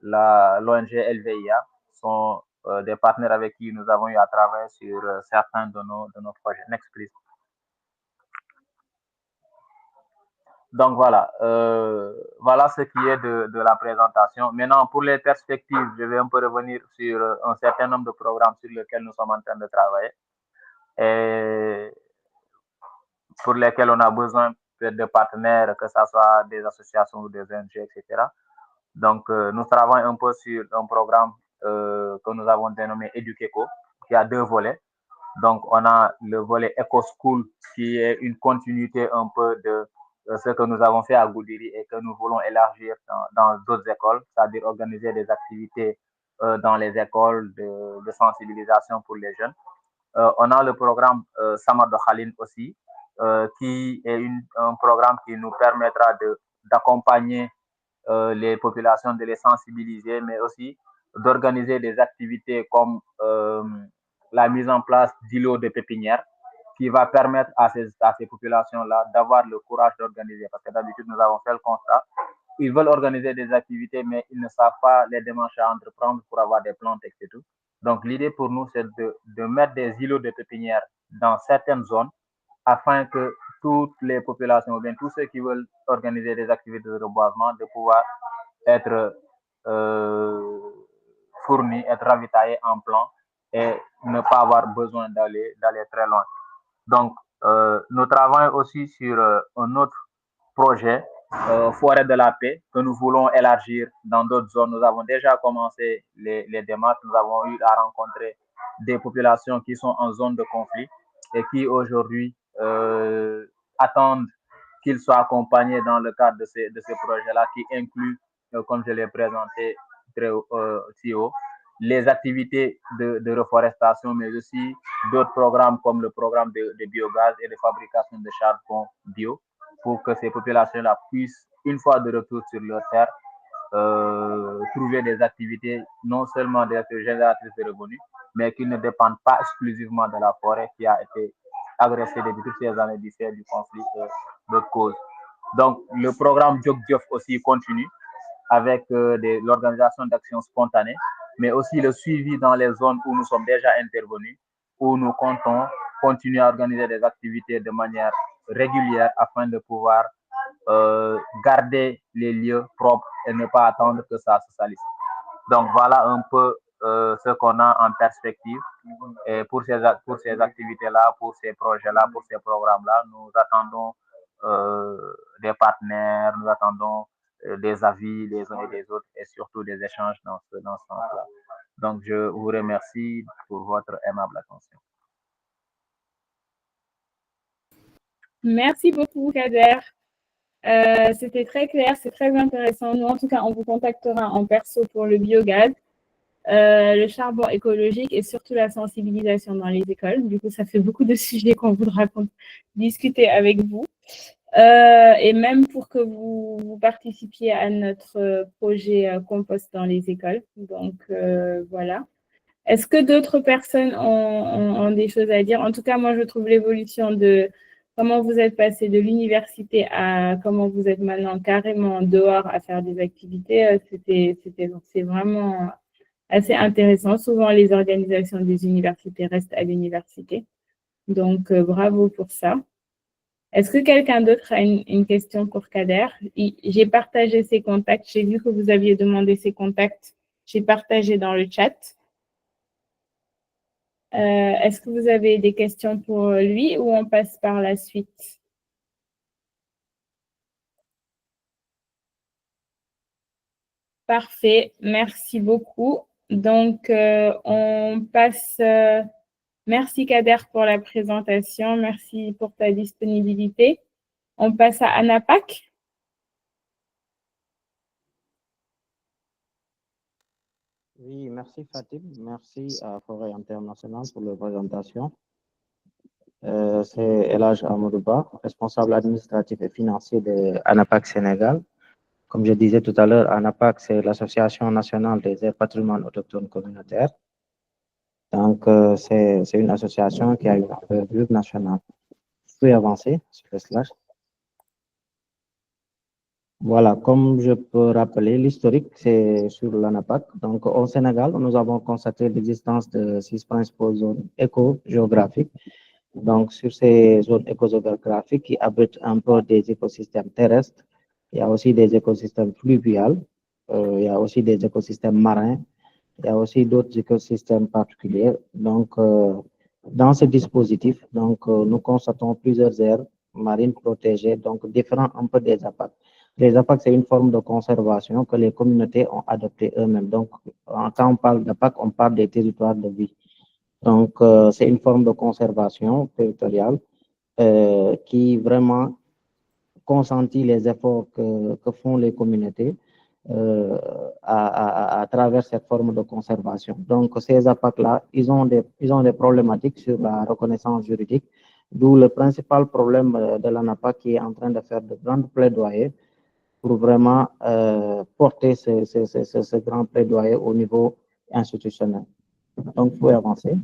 l'ONG LVIA sont des partenaires avec qui nous avons eu à travailler sur certains de nos projets. Next, please. Donc voilà, voilà ce qui est de la présentation. Maintenant, pour les perspectives, je vais un peu revenir sur un certain nombre de programmes sur lesquels nous sommes en train de travailler et pour lesquels on a besoin de partenaires, que ce soit des associations ou des ONG, etc. Donc, nous travaillons un peu sur un programme que nous avons dénommé EduCeco, qui a deux volets. Donc, on a le volet Eco School, qui est une continuité un peu de ce que nous avons fait à Goudiri et que nous voulons élargir dans d'autres écoles, c'est-à-dire organiser des activités dans les écoles de sensibilisation pour les jeunes. On a le programme Samad Khalin aussi, qui est un programme qui nous permettra d'accompagner les populations, de les sensibiliser, mais aussi d'organiser des activités comme la mise en place d'îlots de pépinières qui va permettre à ces populations-là d'avoir le courage d'organiser. Parce que d'habitude, nous avons fait le constat, ils veulent organiser des activités, mais ils ne savent pas les démarches à entreprendre pour avoir des plantes, etc. Donc, l'idée pour nous, c'est de mettre des îlots de pépinières dans certaines zones afin que toutes les populations, ou bien tous ceux qui veulent organiser des activités de reboisement, de pouvoir être fournis, être ravitaillés en plan et ne pas avoir besoin d'aller très loin. Donc, nous travaillons aussi sur un autre projet, Forêt de la Paix, que nous voulons élargir dans d'autres zones. Nous avons déjà commencé les démarches. Nous avons eu à rencontrer des populations qui sont en zone de conflit et qui aujourd'hui attendent qu'ils soient accompagnés dans le cadre de ces projets-là qui incluent, comme je l'ai présenté si haut, les activités de reforestation, mais aussi d'autres programmes comme le programme de biogaz et de fabrication de charbon bio pour que ces populations-là puissent, une fois de retour sur leur terre, trouver des activités non seulement des génératrices de revenus, mais qui ne dépendent pas exclusivement de la forêt qui a été agressée depuis toutes ces années du fait du conflit de cause. Donc, le programme Jokjof aussi continue avec l'organisation d'actions spontanées, mais aussi le suivi dans les zones où nous sommes déjà intervenus, où nous comptons continuer à organiser des activités de manière régulière afin de pouvoir garder les lieux propres et ne pas attendre que ça se salisse. Donc voilà un peu ce qu'on a en perspective. Et pour ces activités-là, pour ces projets-là, pour ces programmes-là, nous attendons des partenaires, nous attendons des avis des uns et des autres et surtout des échanges dans ce sens-là. Donc, je vous remercie pour votre aimable attention. Merci beaucoup, Kader. C'était très clair, c'est très intéressant. Nous, en tout cas, on vous contactera en perso pour le biogaz, le charbon écologique et surtout la sensibilisation dans les écoles. Du coup, ça fait beaucoup de sujets qu'on voudra discuter avec vous. Et même pour que vous participiez à notre projet compost dans les écoles. Donc, voilà. Est-ce que d'autres personnes ont des choses à dire? En tout cas, moi, je trouve l'évolution de comment vous êtes passé de l'université à comment vous êtes maintenant carrément dehors à faire des activités, c'est vraiment assez intéressant. Souvent, les organisations des universités restent à l'université. Donc, bravo pour ça. Est-ce que quelqu'un d'autre a une question pour Kader? J'ai partagé ses contacts. J'ai vu que vous aviez demandé ses contacts. J'ai partagé dans le chat. Est-ce que vous avez des questions pour lui ou on passe par la suite? Parfait, merci beaucoup. Donc, on passe... merci Kader pour la présentation, merci pour ta disponibilité. On passe à ANAPAC. Oui, merci Fatim, merci à Forêt International pour la présentation. C'est Elhaj Amadouba, responsable administratif et financier de ANAPAC Sénégal. Comme je disais tout à l'heure, ANAPAC, c'est l'Association nationale des aires patrimoine autochtones communautaires. Donc, c'est une association qui a une envergure nationale. Je peux avancer sur le slide. Voilà, comme je peux rappeler, l'historique, c'est sur l'ANAPAC. Donc, au Sénégal, nous avons constaté l'existence de 6 principales zones éco-géographiques. Donc, sur ces zones éco-géographiques qui abritent un peu des écosystèmes terrestres, il y a aussi des écosystèmes fluviaux, il y a aussi des écosystèmes marins, il y a aussi d'autres écosystèmes particuliers. Donc, dans ce dispositif, donc, nous constatons plusieurs aires marines protégées, donc différents un peu des APAC. Les APAC, c'est une forme de conservation que les communautés ont adoptée eux-mêmes. Donc, quand on parle d'APAC, on parle des territoires de vie. Donc, c'est une forme de conservation territoriale qui vraiment consentit les efforts que font les communautés à travers cette forme de conservation. Donc, ces APAC-là, ils ont des problématiques sur la reconnaissance juridique, d'où le principal problème de l'ANAPAC qui est en train de faire de grandes plaidoyers pour vraiment porter ce grand plaidoyer au niveau institutionnel. Donc, vous pouvez avancer.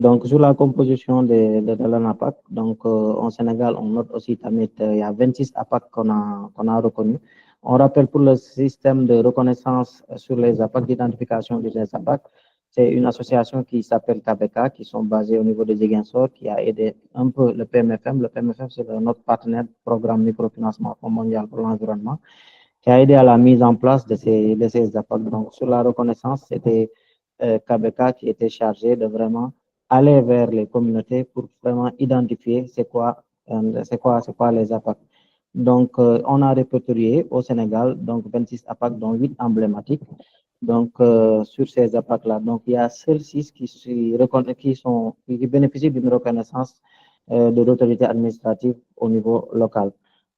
Donc, sur la composition de l'ANAPAC, donc au Sénégal, on note aussi il y a 26 APAC qu'on a reconnus. On rappelle pour le système de reconnaissance sur les APAC, d'identification des APAC, c'est une association qui s'appelle KBK, qui sont basées au niveau de Ziguinchor, qui a aidé un peu le PMFM. Le PMFM, c'est notre partenaire programme microfinancement Fonds mondial pour l'environnement, qui a aidé à la mise en place de ces APAC. Donc, sur la reconnaissance, c'était KBK qui était chargé de vraiment aller vers les communautés pour vraiment identifier c'est quoi les APAC. Donc, on a répertorié au Sénégal donc 26 APAC, dont 8 emblématiques. Donc, sur ces APAC-là, donc il y a seuls 6 qui bénéficient d'une reconnaissance de l'autorité administrative au niveau local.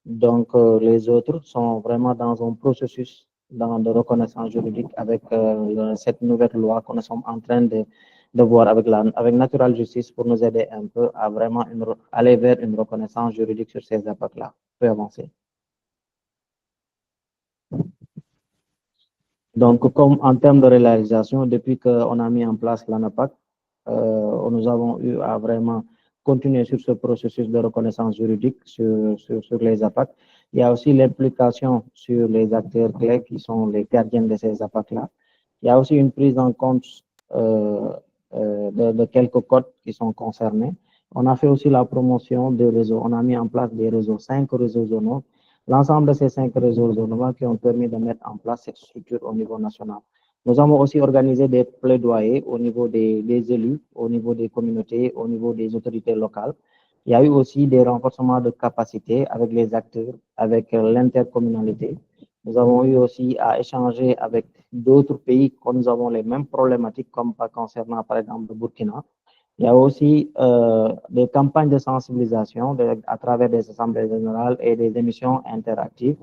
Donc, les autres sont vraiment dans un processus de reconnaissance juridique avec cette nouvelle loi que nous sommes en train de voir avec Natural Justice pour nous aider un peu à vraiment aller vers une reconnaissance juridique sur ces APAC-là. On peut avancer. Donc, comme en termes de réalisation, depuis qu'on a mis en place l'ANAPAC, nous avons eu à vraiment continuer sur ce processus de reconnaissance juridique sur les APAC. Il y a aussi l'implication sur les acteurs clés qui sont les gardiens de ces APAC-là. Il y a aussi une prise en compte de quelques codes qui sont concernés. On a fait aussi la promotion des réseaux. On a mis en place des réseaux, 5 réseaux zonaux. L'ensemble de ces 5 réseaux zonaux qui ont permis de mettre en place cette structure au niveau national. Nous avons aussi organisé des plaidoyers au niveau des élus, au niveau des communautés, au niveau des autorités locales. Il y a eu aussi des renforcements de capacité avec les acteurs, avec l'intercommunalité. Nous avons eu aussi à échanger avec d'autres pays quand nous avons les mêmes problématiques, comme concernant par exemple le Burkina. Il y a aussi des campagnes de sensibilisation à travers des assemblées générales et des émissions interactives.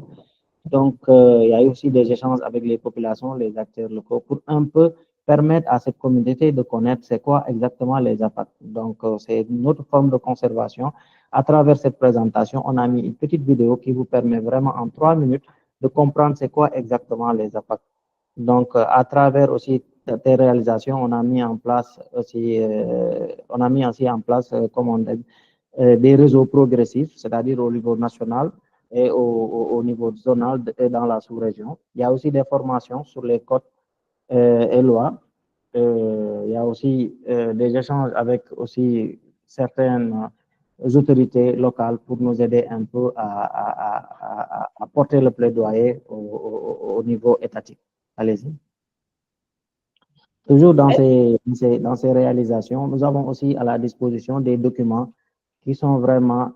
Donc, il y a eu aussi des échanges avec les populations, les acteurs locaux, pour un peu permettre à cette communauté de connaître c'est quoi exactement les impacts. Donc, c'est une autre forme de conservation. À travers cette présentation, on a mis une petite vidéo qui vous permet vraiment en 3 minutes de comprendre c'est quoi exactement les impacts. Donc, à travers aussi tes réalisations, on a mis en place aussi, comment on dit, des réseaux progressifs, c'est-à-dire au niveau national et au niveau zonal et dans la sous-région. Il y a aussi des formations sur les codes et lois. Il y a aussi des échanges avec aussi certaines autorités locales pour nous aider un peu à porter le plaidoyer au niveau étatique. Allez-y. Toujours dans ces réalisations, nous avons aussi à la disposition des documents qui sont vraiment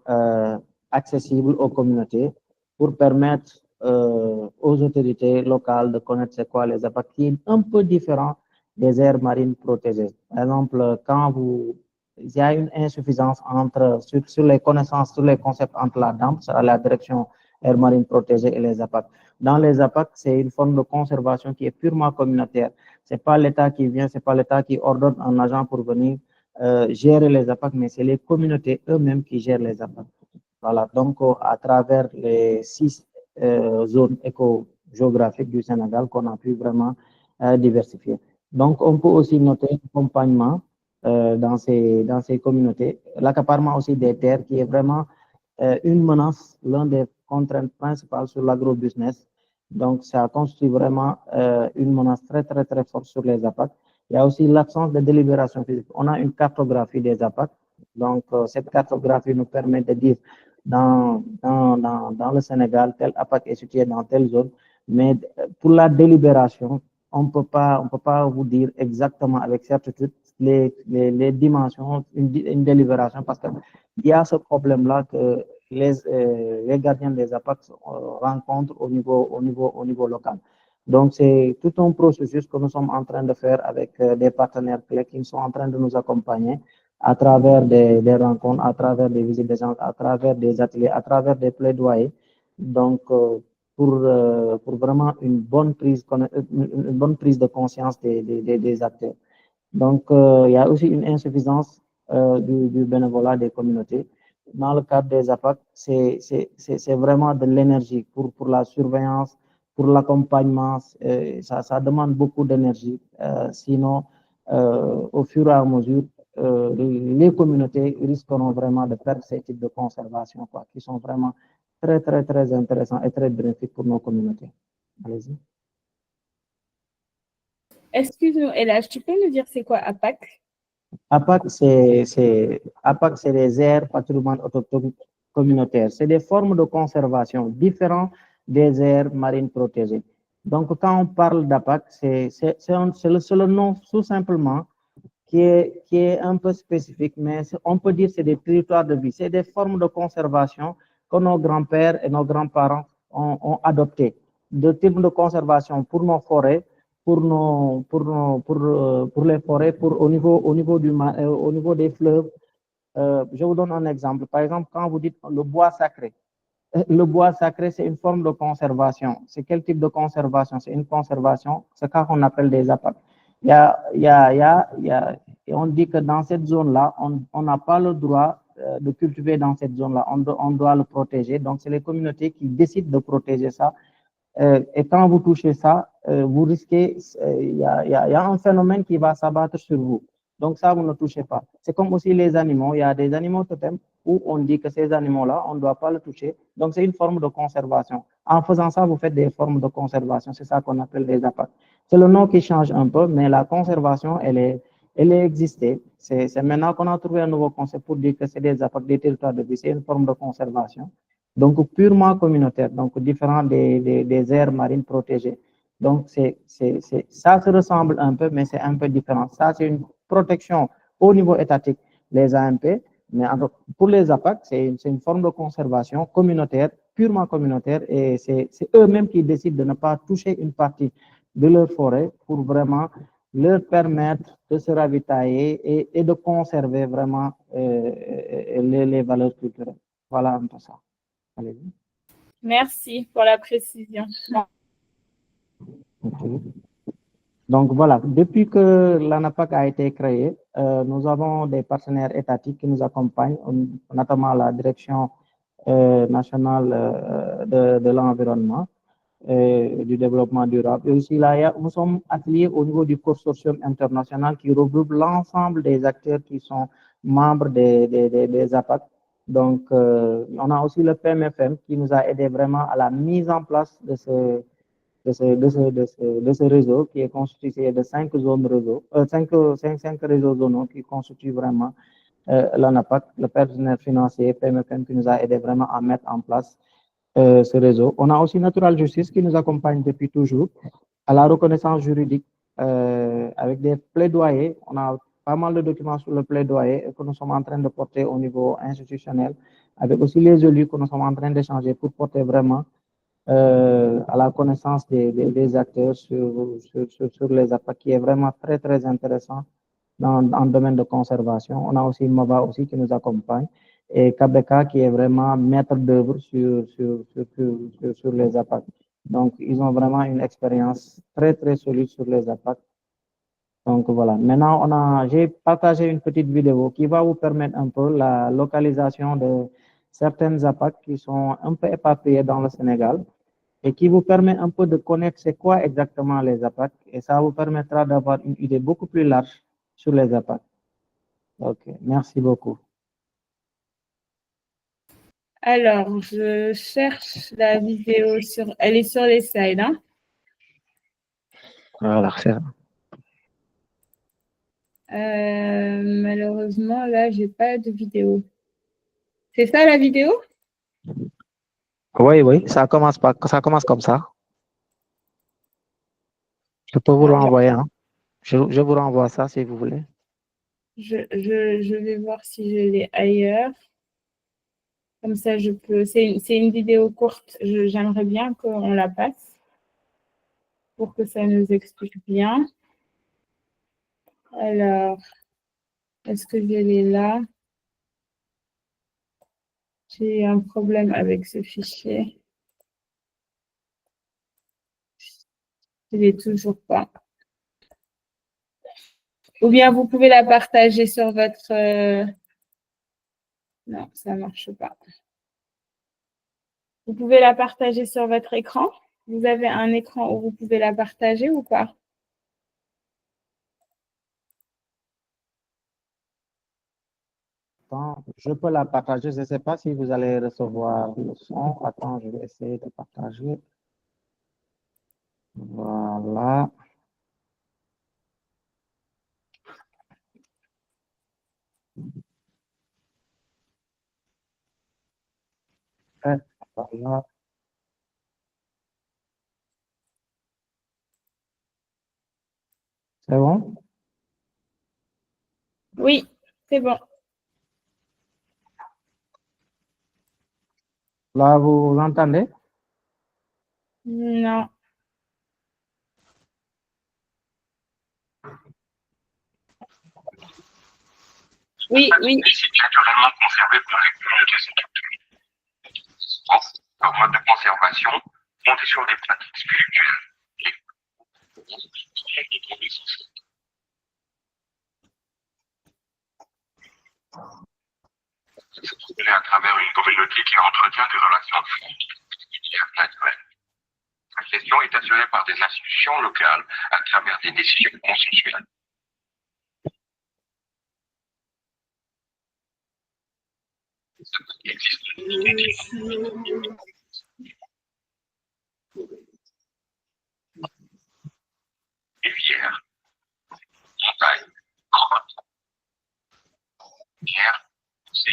accessibles aux communautés pour permettre aux autorités locales de connaître c'est quoi les impacts qui est un peu différent des aires marines protégées. Par exemple, quand il y a une insuffisance sur les connaissances, sur les concepts entre la DAMP, la direction aires marines protégées et les APAC. Dans les APAC, c'est une forme de conservation qui est purement communautaire. C'est pas l'État qui vient, c'est pas l'État qui ordonne un agent pour venir gérer les APAC, mais c'est les communautés eux-mêmes qui gèrent les APAC. Voilà, donc à travers les 6 zones éco-géographiques du Sénégal qu'on a pu vraiment diversifier. Donc, on peut aussi noter l'accompagnement dans ces communautés, l'accaparement aussi des terres qui est vraiment une menace, l'un des contraintes principales sur l'agrobusiness. Donc, ça constitue vraiment une menace très, très, très forte sur les APAC. Il y a aussi l'absence de délibération physique. On a une cartographie des APAC. Donc, cette cartographie nous permet de dire dans le Sénégal, tel APAC est situé dans telle zone. Mais pour la délibération, on ne peut pas vous dire exactement avec certitude les dimensions, une délibération, parce qu'il y a ce problème-là que les gardiens des APAC rencontrent au niveau local. Donc, c'est tout un processus que nous sommes en train de faire avec des partenaires clés qui sont en train de nous accompagner à travers des rencontres, à travers des visites des gens, à travers des ateliers, à travers des plaidoyers. Donc, pour vraiment une bonne prise de conscience des acteurs. Donc, il y a aussi une insuffisance du bénévolat des communautés. Dans le cadre des APAC, c'est vraiment de l'énergie pour la surveillance, pour l'accompagnement. Ça demande beaucoup d'énergie. Sinon, au fur et à mesure, les communautés risqueront vraiment de perdre ces types de conservation, qui sont vraiment très, très, très intéressants et très bénéfiques pour nos communautés. Allez-y. Excuse-nous, Elage, tu peux nous dire c'est quoi APAC? APAC, c'est les aires patrimoine autochtone communautaire. C'est des formes de conservation différentes des aires marines protégées. Donc, quand on parle d'APAC, c'est le nom tout simplement qui est un peu spécifique, mais on peut dire que c'est des territoires de vie. C'est des formes de conservation que nos grands-pères et nos grands-parents ont adoptées. De types de conservation pour nos forêts, pour les forêts, au niveau des fleuves. Je vous donne un exemple. Par exemple, quand vous dites le bois sacré, c'est une forme de conservation. C'est quel type de conservation? C'est une conservation, c'est ce qu'on appelle des APAC. Et on dit que dans cette zone-là, on n'a pas le droit de cultiver dans cette zone-là. On doit le protéger. Donc, c'est les communautés qui décident de protéger ça. Et quand vous touchez ça, vous risquez, il y a un phénomène qui va s'abattre sur vous. Donc ça, vous ne touchez pas. C'est comme aussi les animaux. Il y a des animaux totems où on dit que ces animaux-là, on ne doit pas le toucher. Donc c'est une forme de conservation. En faisant ça, vous faites des formes de conservation. C'est ça qu'on appelle des APAC. C'est le nom qui change un peu, mais la conservation, elle elle existait. C'est maintenant qu'on a trouvé un nouveau concept pour dire que c'est des APAC, des territoires de vie, c'est une forme de conservation, donc purement communautaire, donc différent des aires marines protégées. Donc, ça se ressemble un peu, mais c'est un peu différent. Ça, c'est une protection au niveau étatique, les AMP, mais pour les APAC, c'est une forme de conservation communautaire, purement communautaire, et c'est eux-mêmes qui décident de ne pas toucher une partie de leur forêt pour vraiment leur permettre de se ravitailler et de conserver vraiment les valeurs culturelles. Voilà un peu ça. Allez-y. Merci pour la précision. Okay. Donc voilà, depuis que l'ANAPAC a été créée, nous avons des partenaires étatiques qui nous accompagnent, notamment la Direction nationale de l'environnement et du développement durable. Et aussi, là, nous sommes affiliés au niveau du consortium international qui regroupe l'ensemble des acteurs qui sont membres des APAC. Donc, on a aussi le PMFM qui nous a aidé vraiment à la mise en place de ce réseau qui est constitué de 5 zones réseau, 5 réseaux zonaux qui constituent vraiment l'ANAPAC, le partenaire financier PMFM qui nous a aidé vraiment à mettre en place ce réseau. On a aussi Natural Justice qui nous accompagne depuis toujours à la reconnaissance juridique avec des plaidoyers. On a pas mal de documents sur le plaidoyer que nous sommes en train de porter au niveau institutionnel, avec aussi les élus que nous sommes en train d'échanger pour porter vraiment à la connaissance des acteurs sur les APAC, qui est vraiment très, très intéressant dans le domaine de conservation. On a aussi MOVA aussi qui nous accompagne et Kabeka qui est vraiment maître d'œuvre sur les APAC. Donc, ils ont vraiment une expérience très, très solide sur les APAC. Donc, voilà. Maintenant, j'ai partagé une petite vidéo qui va vous permettre un peu la localisation de certaines APAC qui sont un peu éparpillées dans le Sénégal et qui vous permet un peu de connaître c'est quoi exactement les APAC, et ça vous permettra d'avoir une idée beaucoup plus large sur les APAC. Ok, merci beaucoup. Alors, je cherche la vidéo elle est sur les slides, hein? Voilà, c'est ça. Malheureusement, là, j'ai pas de vidéo. C'est ça la vidéo? Oui, ça commence comme ça. Je peux vous renvoyer, hein. Je vous renvoie ça si vous voulez. Je vais voir si je l'ai ailleurs. Comme ça, je peux. C'est une vidéo courte. J'aimerais bien qu'on la passe pour que ça nous explique bien. Alors, est-ce que je l'ai là? J'ai un problème avec ce fichier. Je ne l'ai toujours pas. Ou bien vous pouvez la partager sur votre... Non, ça ne marche pas. Vous pouvez la partager sur votre écran? Vous avez un écran où vous pouvez la partager ou pas? Attends, je peux la partager. Je ne sais pas si vous allez recevoir le son. Attends, je vais essayer de partager. Voilà. Voilà. C'est bon? Oui, c'est bon. Là, vous entendez? Non. Oui. Les sites naturellement conservés par les communautés autochtones. Leur mode de conservation fondé sur des pratiques spirituelles. À travers une communauté qui entretient des relations naturelles. La gestion est assurée par des institutions locales à travers des décisions consensuelles. Il existe rivières, montagnes, pépinière, c'est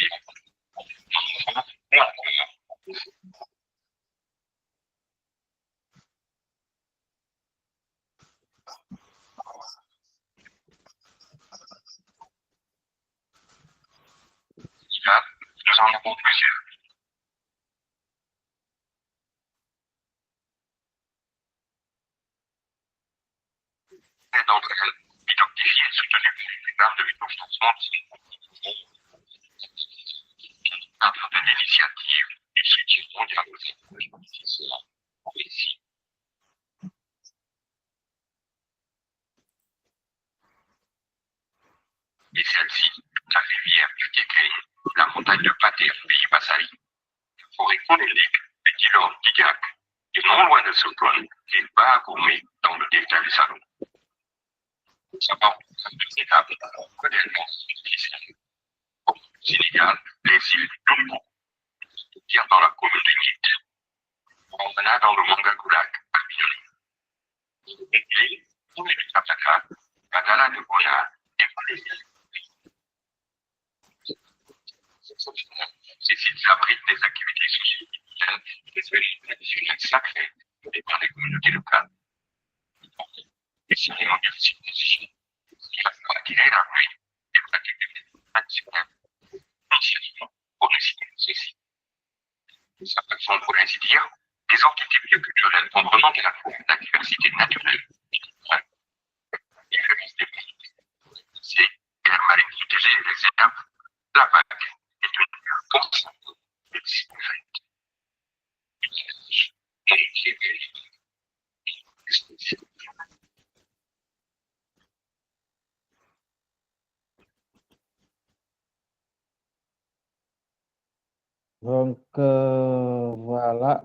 nous en avons plusieurs. D'entre elles, identifiées et soutenues par les démarches de financement cadre de l'initiative du soutien mondial aux investisseurs ici. Et celle-ci, la rivière du Kékei, la montagne de Pater, pays Massari, la forêt colonique de Kilor Didiak, et non loin de Sokon, et Bas Gourmet dans le delta du Salon. Ça porte une étape modèlement difficile. Au Sénégal, les îles Dumbo, c'est-à-dire dans la commune de Nit, Rwanda dans le Mangakourak, à Bignoni. L'île, pour les Kataka, Kadala de Bona, et Malaisie. Ces sites abritent des activités socio-culturelles et des fêtes traditionnelles sacrées menées par les communautés locales. Les cérémonies de circoncision qui ont attiré la nuit des pratiques traditionnelles initialement pour ne citer que ceci. Certaines sont, pour ainsi dire, des entités culturelles comprenant à la fois la diversité naturelle et culturelle, la différence des pays, c'est que la marécité des réserves, la vague est une constante et discrète. Donc, voilà.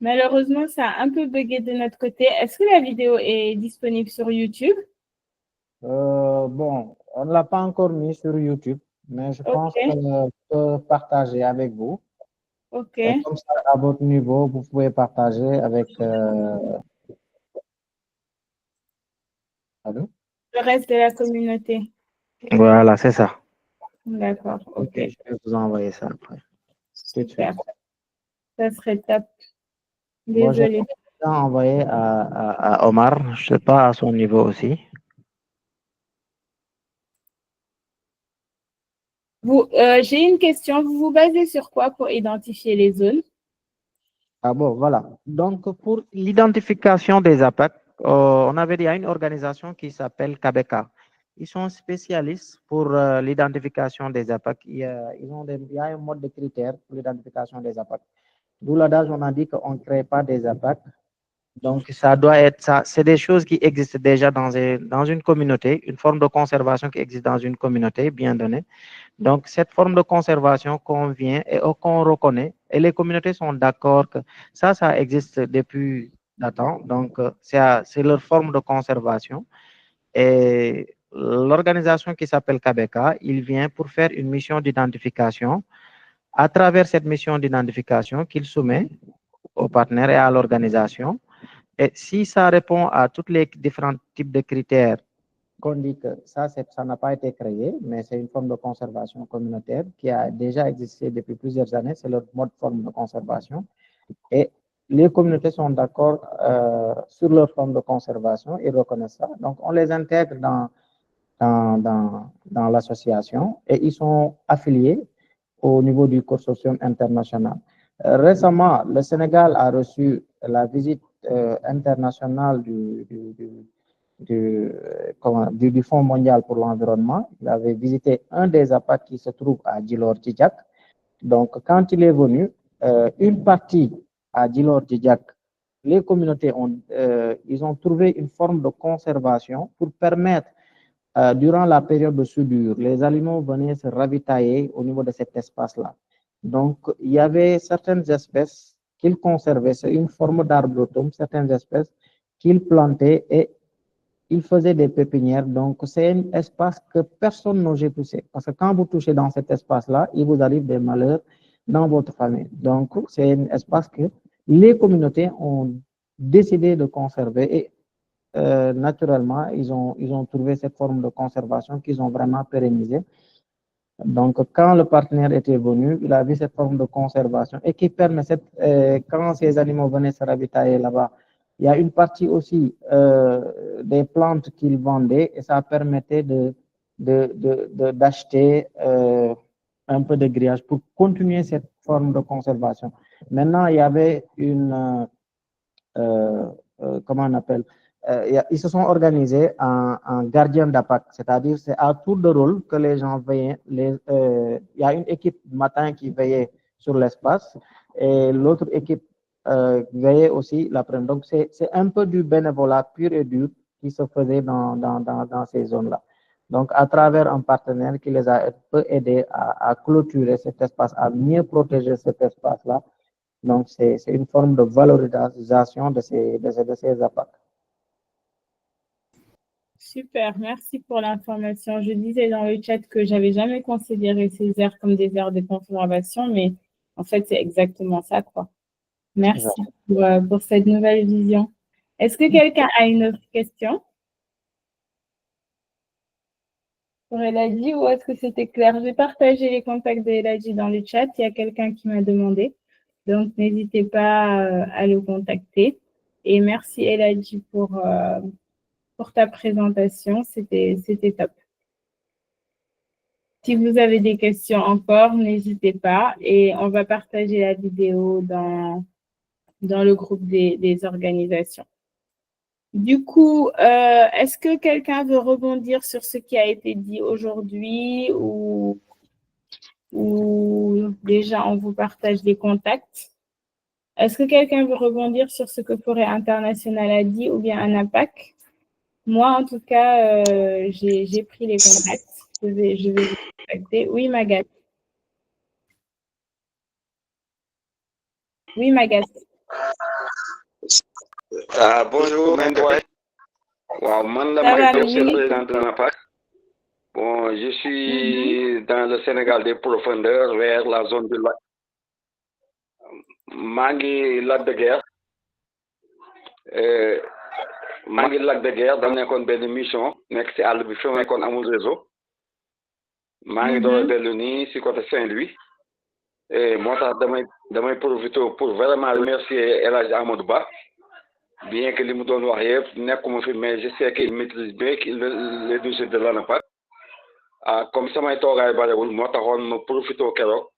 Malheureusement, ça a un peu bugué de notre côté. Est-ce que la vidéo est disponible sur YouTube? Bon, on ne l'a pas encore mis sur YouTube, mais je pense que je peux partager avec vous. Ok. Et comme ça, à votre niveau, vous pouvez partager avec le reste de la communauté. Voilà, c'est ça. D'accord, ok. Je vais vous envoyer ça après. Super. Ça serait top. Bon, Désolée. j'ai envoyé à Omar, je ne sais pas à son niveau aussi. J'ai une question. Vous vous basez sur quoi pour identifier les zones? Ah bon, voilà. Donc, pour l'identification des attaques, on avait dit à une organisation qui s'appelle KBK. Ils sont spécialistes pour l'identification des attaques. Il y a un mode de critères pour l'identification des attaques. D'où l'adage, on a dit qu'on ne crée pas des attaques. Donc, ça doit être ça. C'est des choses qui existent déjà dans une communauté, une forme de conservation qui existe dans une communauté bien donnée. Donc, cette forme de conservation qu'on vient et qu'on reconnaît, et les communautés sont d'accord que ça existe depuis longtemps. Donc, c'est leur forme de conservation. Et l'organisation qui s'appelle KBK, il vient pour faire une mission d'identification. À travers cette mission d'identification qu'il soumet aux partenaires et à l'organisation, et si ça répond à tous les différents types de critères qu'on dit que ça n'a pas été créé, mais c'est une forme de conservation communautaire qui a déjà existé depuis plusieurs années, c'est leur mode forme de conservation. Et les communautés sont d'accord sur leur forme de conservation, ils reconnaissent ça. Donc, on les intègre dans l'association et ils sont affiliés au niveau du consortium international. Récemment, le Sénégal a reçu la visite internationale du Fonds mondial pour l'environnement. Il avait visité un des APAC qui se trouve à Djilor Djidjak. Donc, quand il est venu, une partie à Djilor Djidjak, les communautés ils ont trouvé une forme de conservation pour permettre, durant la période de soudure, les animaux venaient se ravitailler au niveau de cet espace-là. Donc, il y avait certaines espèces qu'ils conservaient, c'est une forme d'arbre automne, certaines espèces qu'ils plantaient et ils faisaient des pépinières. Donc, c'est un espace que personne n'osait toucher. Parce que quand vous touchez dans cet espace-là, il vous arrive des malheurs dans votre famille. Donc, c'est un espace que les communautés ont décidé de conserver. Et naturellement, ils ont trouvé cette forme de conservation qu'ils ont vraiment pérennisée. Donc, quand le partenaire était venu, il a vu cette forme de conservation et qui permet, quand ces animaux venaient se ravitailler là-bas, il y a une partie aussi des plantes qu'ils vendaient et ça permettait d'acheter un peu de grillage pour continuer cette forme de conservation. Maintenant, il y avait comment on appelle, ils se sont organisés en gardien d'APAC, c'est-à-dire c'est à tour de rôle que les gens veillaient. Il y a une équipe matin qui veillait sur l'espace et l'autre équipe veillait aussi l'après-midi. Donc c'est un peu du bénévolat pur et dur qui se faisait dans ces zones-là. Donc à travers un partenaire qui les a un peu aidés à clôturer cet espace, à mieux protéger cet espace-là. Donc, c'est une forme de valorisation de ces APAC. Super, merci pour l'information. Je disais dans le chat que j'avais jamais considéré ces aires comme des aires de conservation, mais en fait, c'est exactement ça, quoi. Merci pour cette nouvelle vision. Est-ce que quelqu'un a une autre question pour Eladji ou est-ce que c'était clair? J'ai partagé les contacts d'Eladji dans le chat. Il y a quelqu'un qui m'a demandé. Donc, n'hésitez pas à le contacter. Et merci Eladji pour ta présentation. C'était top. Si vous avez des questions encore, n'hésitez pas. Et on va partager la vidéo dans le groupe des organisations. Du coup, est-ce que quelqu'un veut rebondir sur ce qui a été dit aujourd'hui ou déjà on vous partage des contacts? Est-ce que quelqu'un veut rebondir sur ce que Forêt Internationale a dit ou bien ANAPAC? Moi, en tout cas, j'ai pris les contacts. Je vais vous contacter. Oui, Magat. Oui, Magat. Bonjour, Mendoy. Wow, bon, je suis dans le Sénégal des profondeurs vers la zone de lac. Mangi lac de guerre. Mangi lac de guerre dans une mission nekk ci àll bi fi nekkoon amul réseau. Mangi door dellu nii ci côté Saint-Louis. Et moo tax damay profiter pour vraiment remercier El Hadj Amadou Ba. Bien que li mu doon wax yëpp nekkuma fi mais je sais qu'il maîtrise bien les dossiers de l'ANAPAC. Comme samay toogaay barewul moo taxoon ma profité keroog.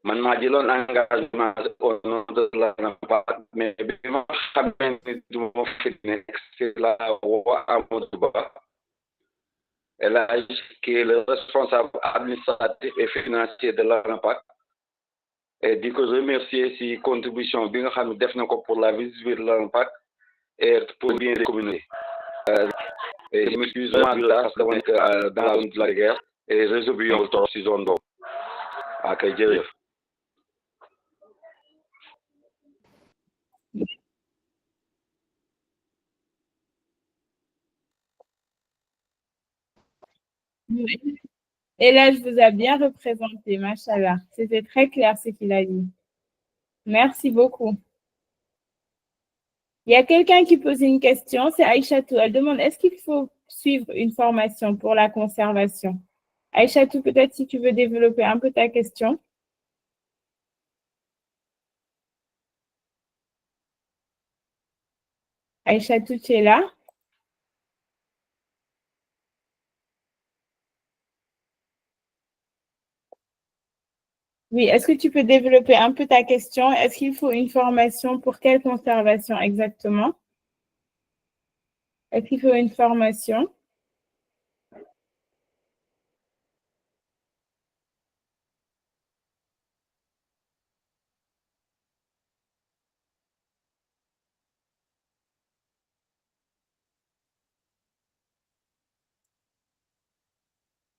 Man maa jëloon engagement au nom de l'ANAPAC mais bi ma xamee ni du ma fi nekk c'est la woo Amadou Ba. El Hadj qui est le responsable administratif et financier de l'ANAPAC et di ko remercier si contribution bi nga xam ne def na ko pour la visibilité de l'ANAPAC et pour le bien des communautés. Et je m'excuse vraiment de la dans la zone de la guerre et réseau bi yombul trop si zone boobu. Ok, jërëjëf. Et là, je vous ai bien représenté, machallah. C'était très clair ce qu'il a dit. Merci beaucoup. Il y a quelqu'un qui pose une question, c'est Aïchatou. Elle demande, est-ce qu'il faut suivre une formation pour la conservation? Aïchatou, peut-être si tu veux développer un peu ta question. Aïchatou, tu es là? Oui, est-ce que tu peux développer un peu ta question? Est-ce qu'il faut une formation pour quelle conservation exactement? Est-ce qu'il faut une formation?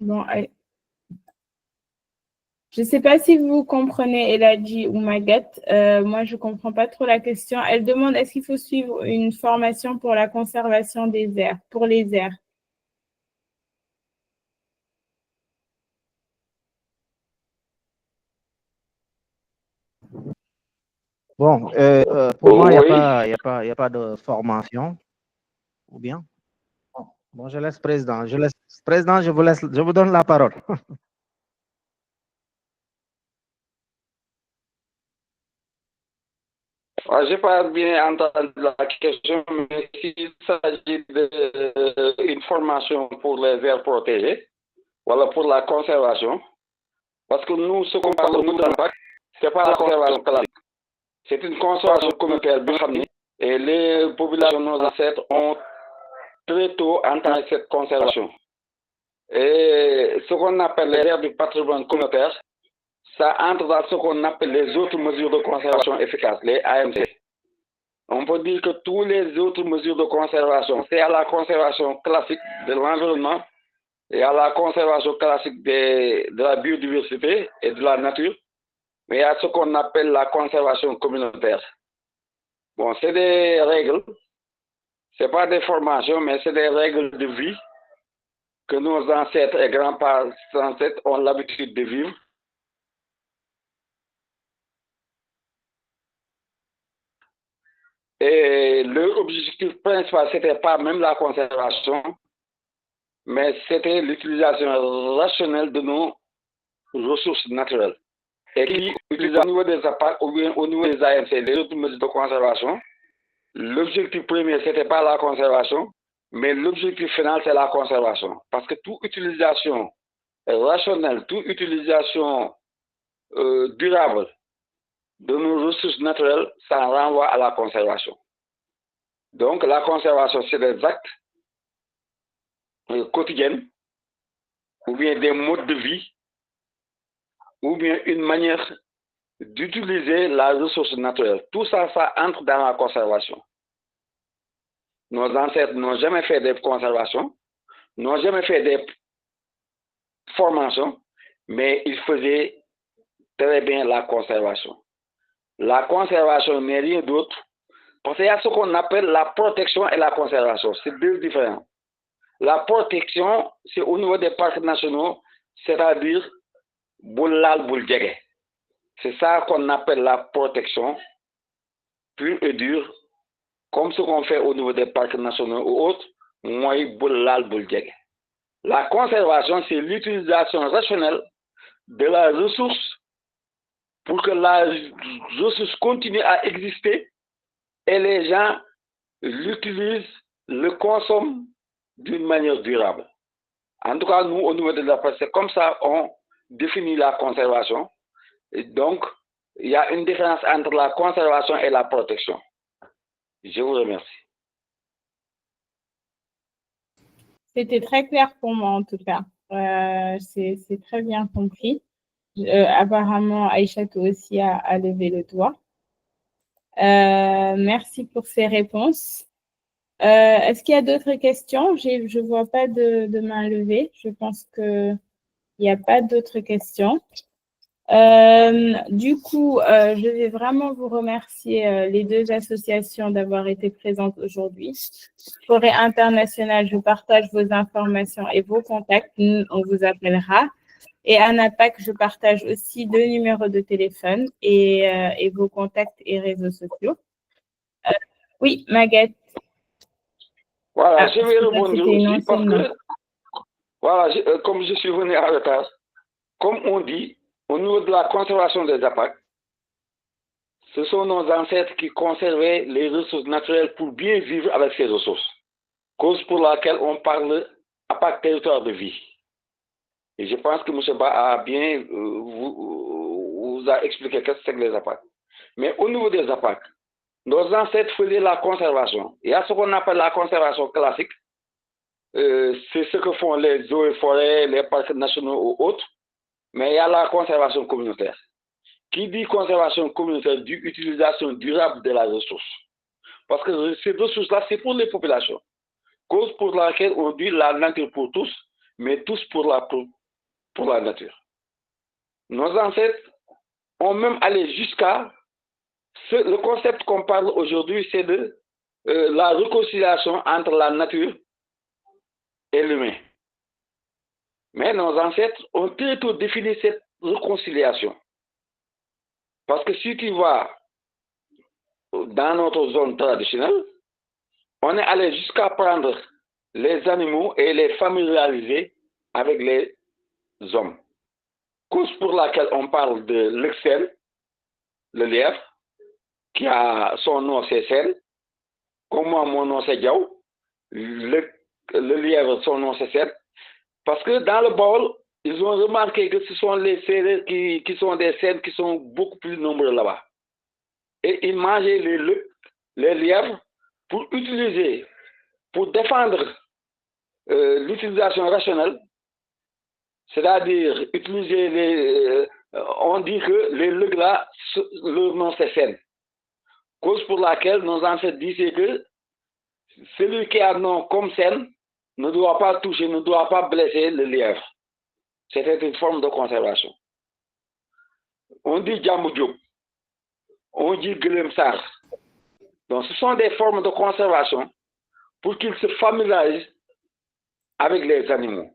Bon, je ne sais pas si vous comprenez Eladji ou Magat. Moi, je ne comprends pas trop la question. Elle demande, est-ce qu'il faut suivre une formation pour la conservation des aires, pour les aires? Bon, pour moi, il Oui. n'y a pas de formation, ou bien? Bon, je laisse président. Président, je vous donne la parole. Je n'ai pas bien entendu la question, mais s'il s'agit d'une formation pour les aires protégées, voilà, pour la conservation, parce que nous, ce qu'on parle de l'impact, ce n'est pas la conservation classique. C'est une conservation communautaire bien ramenée, et les populations, nos ancêtres, ont très tôt entamé cette conservation. Et ce qu'on appelle les aires du patrimoine communautaire, ça entre dans ce qu'on appelle les autres mesures de conservation efficaces, les AMC. On peut dire que toutes les autres mesures de conservation, c'est à la conservation classique de l'environnement et à la conservation classique de la biodiversité et de la nature, mais à ce qu'on appelle la conservation communautaire. Bon, c'est des règles, ce n'est pas des formations, mais c'est des règles de vie que nos ancêtres et grands-parents ancêtres ont l'habitude de vivre. Et leur objectif principal, ce n'était pas même la conservation, mais c'était l'utilisation rationnelle de nos ressources naturelles. Et qui utilisent au niveau des APAC ou bien au niveau des AMC, les autres mesures de conservation, l'objectif premier, ce n'était pas la conservation, mais l'objectif final, c'est la conservation. Parce que toute utilisation rationnelle, toute utilisation durable de nos ressources naturelles, ça renvoie à la conservation. Donc, la conservation, c'est des actes quotidiens, ou bien des modes de vie, ou bien une manière d'utiliser la ressource naturelle. Tout ça, ça entre dans la conservation. Nos ancêtres n'ont jamais fait de conservation, n'ont jamais fait de formation, mais ils faisaient très bien la conservation. La conservation n'est rien d'autre, parce qu'il y a ce qu'on appelle la protection et la conservation. C'est deux différents. La protection, c'est au niveau des parcs nationaux, c'est-à-dire boulal boulgere. C'est ça qu'on appelle la protection pure et dure, comme ce qu'on fait au niveau des parcs nationaux ou autres, moi, boulal boulgere. La conservation, c'est l'utilisation rationnelle de la ressource pour que la ressource continue à exister et les gens l'utilisent, le consomment d'une manière durable. En tout cas, nous, au niveau de la presse, c'est comme ça on définit la conservation. Et donc, il y a une différence entre la conservation et la protection. Je vous remercie. C'était très clair pour moi, en tout cas. C'est très bien compris. Apparemment, Aïchatou aussi a levé le doigt. Merci pour ces réponses. Est-ce qu'il y a d'autres questions? Je ne vois pas de main levée. Je pense qu'il n'y a pas d'autres questions. Du coup, je vais vraiment vous remercier les deux associations d'avoir été présentes aujourd'hui. Forêt Internationale, je partage vos informations et vos contacts. On vous appellera. Et ANAPAC, je partage aussi 2 numéros de téléphone et vos contacts et réseaux sociaux. Oui, Maguette. Voilà, je vais rebondir aussi parce que, voilà, comme je suis venu en retard, comme on dit, au niveau de la conservation des APAC, ce sont nos ancêtres qui conservaient les ressources naturelles pour bien vivre avec ces ressources. Cause pour laquelle on parle APAC territoire de vie. Et je pense que M. Ba a bien vous a expliqué ce que c'est que les APAC. Mais au niveau des APAC, nos ancêtres faisaient la conservation. Il y a ce qu'on appelle la conservation classique. C'est ce que font les eaux et forêts, les parcs nationaux ou autres. Mais il y a la conservation communautaire. Qui dit conservation communautaire dit utilisation durable de la ressource. Parce que ces ressources-là, c'est pour les populations. Cause pour laquelle on dit la nature pour tous, mais tous pour la nature. Nos ancêtres ont même allé jusqu'à... Le concept qu'on parle aujourd'hui, c'est de la réconciliation entre la nature et l'humain. Mais nos ancêtres ont très tôt défini cette réconciliation. Parce que si tu vas dans notre zone traditionnelle, on est allé jusqu'à prendre les animaux et les familiariser avec les hommes. Cause pour laquelle on parle de l'excel, le lièvre, qui a son nom c'est Sel, comme moi mon nom c'est Diaw, le lièvre son nom c'est Sel, parce que dans le Baol, ils ont remarqué que ce sont les Sérères qui sont des scènes qui sont beaucoup plus nombreux là-bas. Et ils mangeaient les lièvres pour défendre l'utilisation rationnelle, c'est-à-dire utiliser on dit que les legs là, leur nom c'est Sel. Cause pour laquelle nos ancêtres disaient que celui qui a un nom comme Sen ne doit pas toucher, ne doit pas blesser le lièvre. C'était une forme de conservation. On dit Djamoudjoub, on dit Gulemsar. Donc ce sont des formes de conservation pour qu'ils se familiarisent avec les animaux.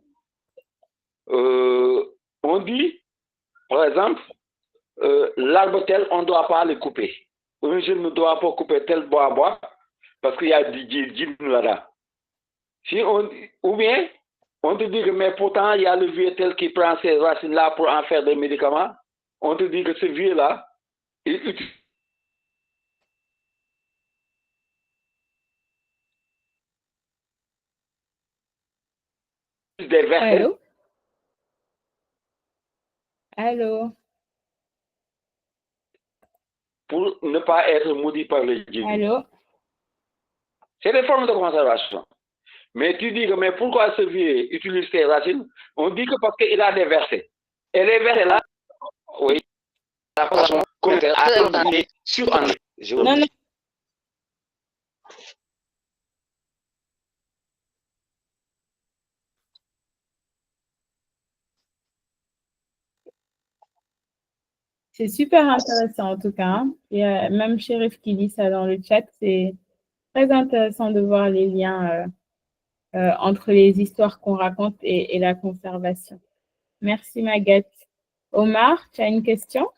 On dit, par exemple, l'arbre tel, on ne doit pas le couper. Un jeune ne doit pas couper tel bois parce qu'il y a du djinn là-dedans. Ou bien, on te dit que mais pourtant, il y a le vieux tel qui prend ces racines-là pour en faire des médicaments. On te dit que ce vieux-là, il utilise des versets. Allô? Allô? Pour ne pas être maudit par les djinns. Allô? C'est des formes de conservation. Mais tu dis que mais pourquoi ce vieux utilise ces racines? On dit que parce qu'il a des versets. Et les versets là, oui, la façon communautaire a été sur un. Non, non. C'est super intéressant en tout cas, hein. Il y a même Chérif qui dit ça dans le chat. C'est très intéressant de voir les liens entre les histoires qu'on raconte et la conservation. Merci Maguette. Omar, tu as une question?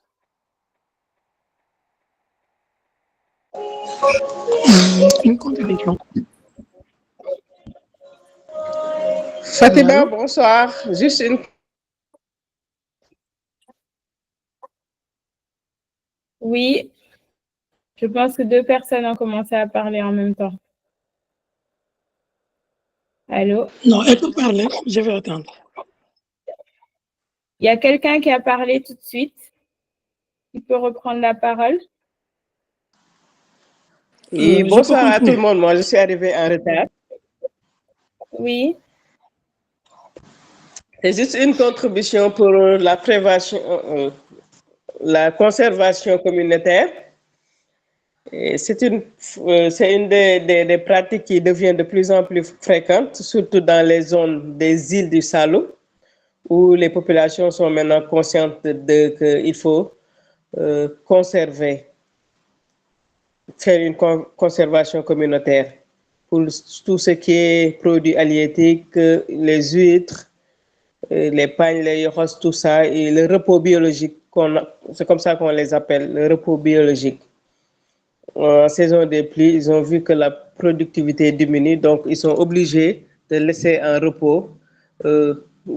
Une contribution. Fatima, bonsoir. Juste une. Oui, je pense que 2 personnes ont commencé à parler en même temps. Allô? Non, elle peut parler, je vais attendre. Il y a quelqu'un qui a parlé tout de suite. Qui peut reprendre la parole? Oui, bonsoir à tout le monde. Moi, je suis arrivée en retard. Oui. C'est juste une contribution pour la prévention, la conservation communautaire. C'est une des pratiques qui devient de plus en plus fréquente, surtout dans les zones des îles du Saloum, où les populations sont maintenant conscientes qu'il faut conserver, faire une conservation communautaire pour tout ce qui est produits halieutiques, les huîtres, les pagnes, les yoros, tout ça, et le repos biologique, c'est comme ça qu'on les appelle, le repos biologique. En saison des pluies, ils ont vu que la productivité diminue, donc ils sont obligés de laisser en repos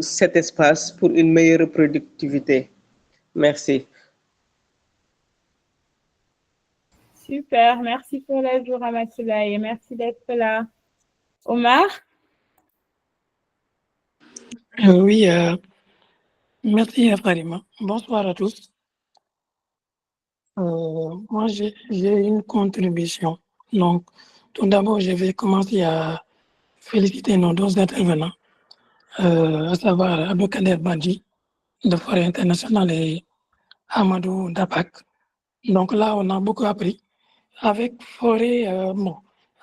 cet espace pour une meilleure productivité. Merci. Super, merci pour l'ajout, Ramatoulaye, et merci d'être là. Omar? Oui, merci Farima. Bonsoir à tous. Moi, j'ai une contribution. Donc, tout d'abord, je vais commencer à féliciter nos 2 intervenants, à savoir Aboukader Badji de Forêt Internationale et Amadou Dapak. Donc là, on a beaucoup appris. Avec Forêt,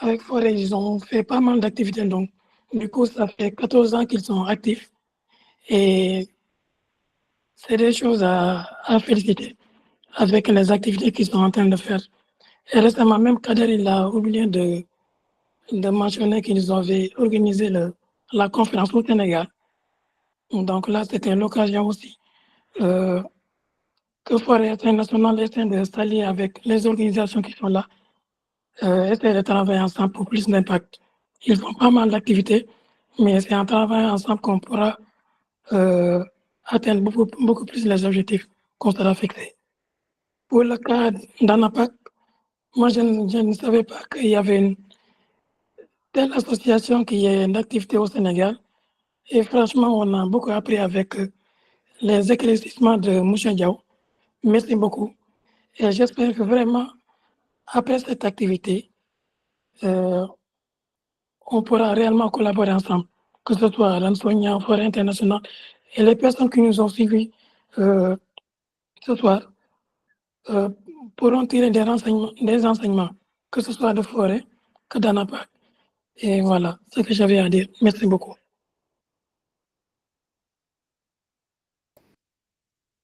ils ont fait pas mal d'activités. Donc, du coup, ça fait 14 ans qu'ils sont actifs. Et c'est des choses à féliciter avec les activités qu'ils sont en train de faire. Et récemment, même Kader, il a oublié de mentionner qu'ils avaient organisé la conférence au Sénégal. Donc là, c'était l'occasion aussi que Forêt Internationale essaie de s'allier avec les organisations qui sont là essayer de travailler ensemble pour plus d'impact. Ils font pas mal d'activités, mais c'est en travaillant ensemble qu'on pourra atteindre beaucoup plus les objectifs qu'on sera fixés. Pour le cas d'ANAPAC, moi, je ne savais pas qu'il y avait une telle association qui est une activité au Sénégal. Et franchement, on a beaucoup appris avec les éclaircissements de Moussa Diaw. Merci beaucoup. Et j'espère que vraiment, après cette activité, on pourra réellement collaborer ensemble, que ce soit l'Ansonia, Forêt internationale et les personnes qui nous ont suivis ce soir pourront tirer des enseignements, que ce soit de Forêt que d'ANAPAC. Et voilà ce que j'avais à dire. Merci beaucoup.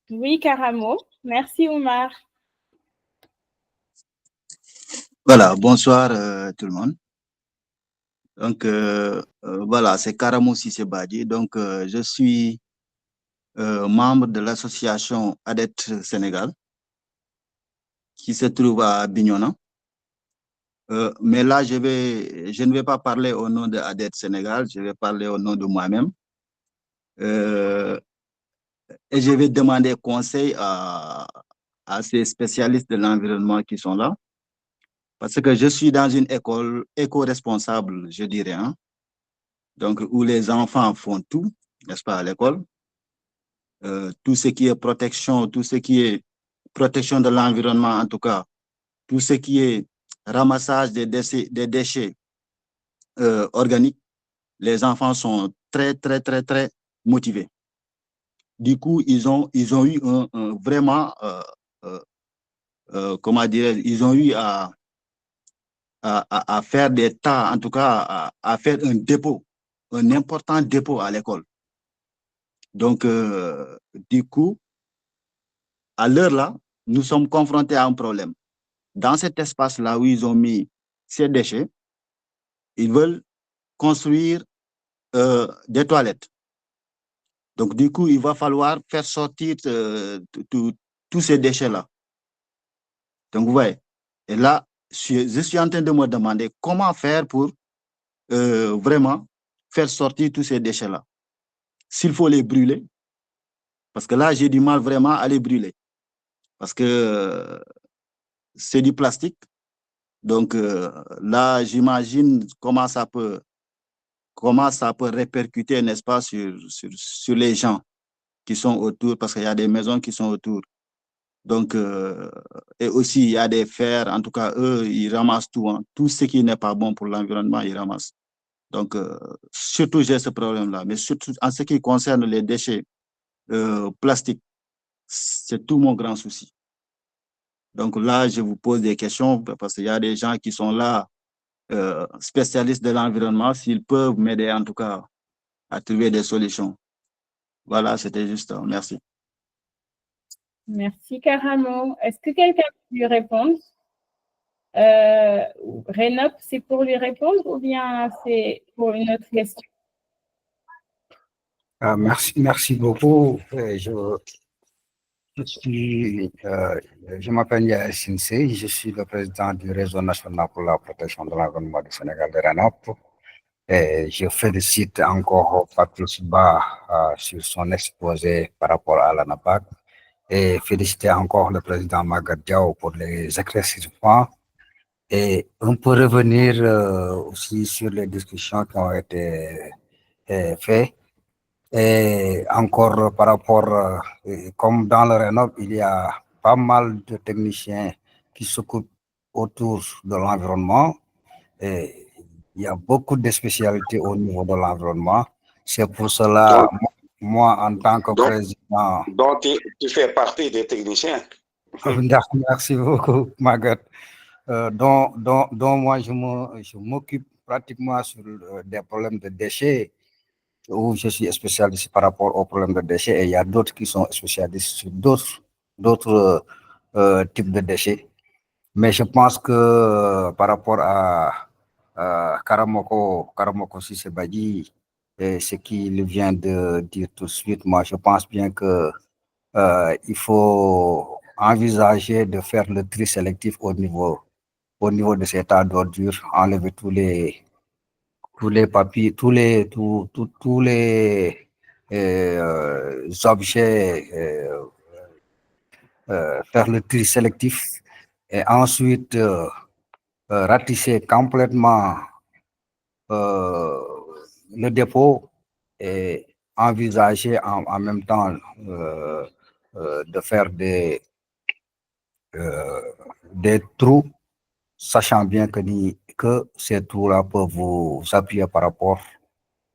Oui, Karamo. Merci, Oumar. Voilà, bonsoir tout le monde. Donc, voilà, c'est Karamo Sissé Badji. Donc, je suis membre de l'association ADET Sénégal, qui se trouve à Bignona. Mais là, je ne vais pas parler au nom de ADET Sénégal, je vais parler au nom de moi-même. Et je vais demander conseil à ces spécialistes de l'environnement qui sont là. Parce que je suis dans une école éco-responsable, je dirais, hein? Donc où les enfants font tout, n'est-ce pas, à l'école. Tout ce qui est protection, tout ce qui est protection de l'environnement, en tout cas, tout ce qui est ramassage des déchets organiques, les enfants sont très, très, très, très motivés. Du coup, ils ont eu vraiment, comment dire, ils ont eu à faire des tas, en tout cas, à faire un dépôt, un important dépôt à l'école. Donc, du coup, à l'heure là, nous sommes confrontés à un problème. Dans cet espace-là où ils ont mis ces déchets, ils veulent construire des toilettes. Donc, du coup, il va falloir faire sortir tous ces déchets-là. Donc, vous voyez, et là, je suis en train de me demander comment faire pour vraiment faire sortir tous ces déchets-là. S'il faut les brûler, parce que là, j'ai du mal vraiment à les brûler, parce que c'est du plastique. Donc là, j'imagine comment ça peut répercuter, n'est-ce pas, sur les gens qui sont autour, parce qu'il y a des maisons qui sont autour. Donc, et aussi, il y a des fers, en tout cas, eux, ils ramassent tout, hein. Tout ce qui n'est pas bon pour l'environnement, ils ramassent. Donc, surtout, j'ai ce problème-là. Mais surtout, en ce qui concerne les déchets plastiques, c'est tout mon grand souci. Donc là, je vous pose des questions parce qu'il y a des gens qui sont là, spécialistes de l'environnement, s'ils peuvent m'aider en tout cas à trouver des solutions. Voilà, c'était juste. Merci. Merci, Karamo. Est-ce que quelqu'un peut lui répondre? Renop, c'est pour lui répondre ou bien c'est pour une autre question? Merci beaucoup. Je m'appelle Yael Sinsé, je suis le président du réseau national pour la protection de l'environnement du Sénégal de RENOP. Et je félicite encore Patrice Ba sur son exposé par rapport à l'ANAPAC et féliciter encore le président Magatte Diaw pour les éclaircissements. Et on peut revenir aussi sur les discussions qui ont été faites. Et encore par rapport, comme dans le RENOP, il y a pas mal de techniciens qui s'occupent autour de l'environnement. Et il y a beaucoup de spécialités au niveau de l'environnement. C'est pour cela, moi, en tant que président... Donc, tu fais partie des techniciens. Merci beaucoup, Magatte. Donc moi, je m'occupe pratiquement sur des problèmes de déchets, où je suis spécialiste par rapport aux problèmes de déchets, et il y a d'autres qui sont spécialistes sur d'autres types de déchets. Mais je pense que par rapport à Karamoko Sissé Badji, et ce qu'il vient de dire tout de suite, moi je pense bien que il faut envisager de faire le tri sélectif au niveau au niveau de ces tas d'ordures, enlever tous les papiers, tous les objets, faire le tri sélectif et ensuite ratisser complètement le dépôt et envisager en même temps de faire des trous, sachant bien que ces trous-là peuvent vous appuyer par rapport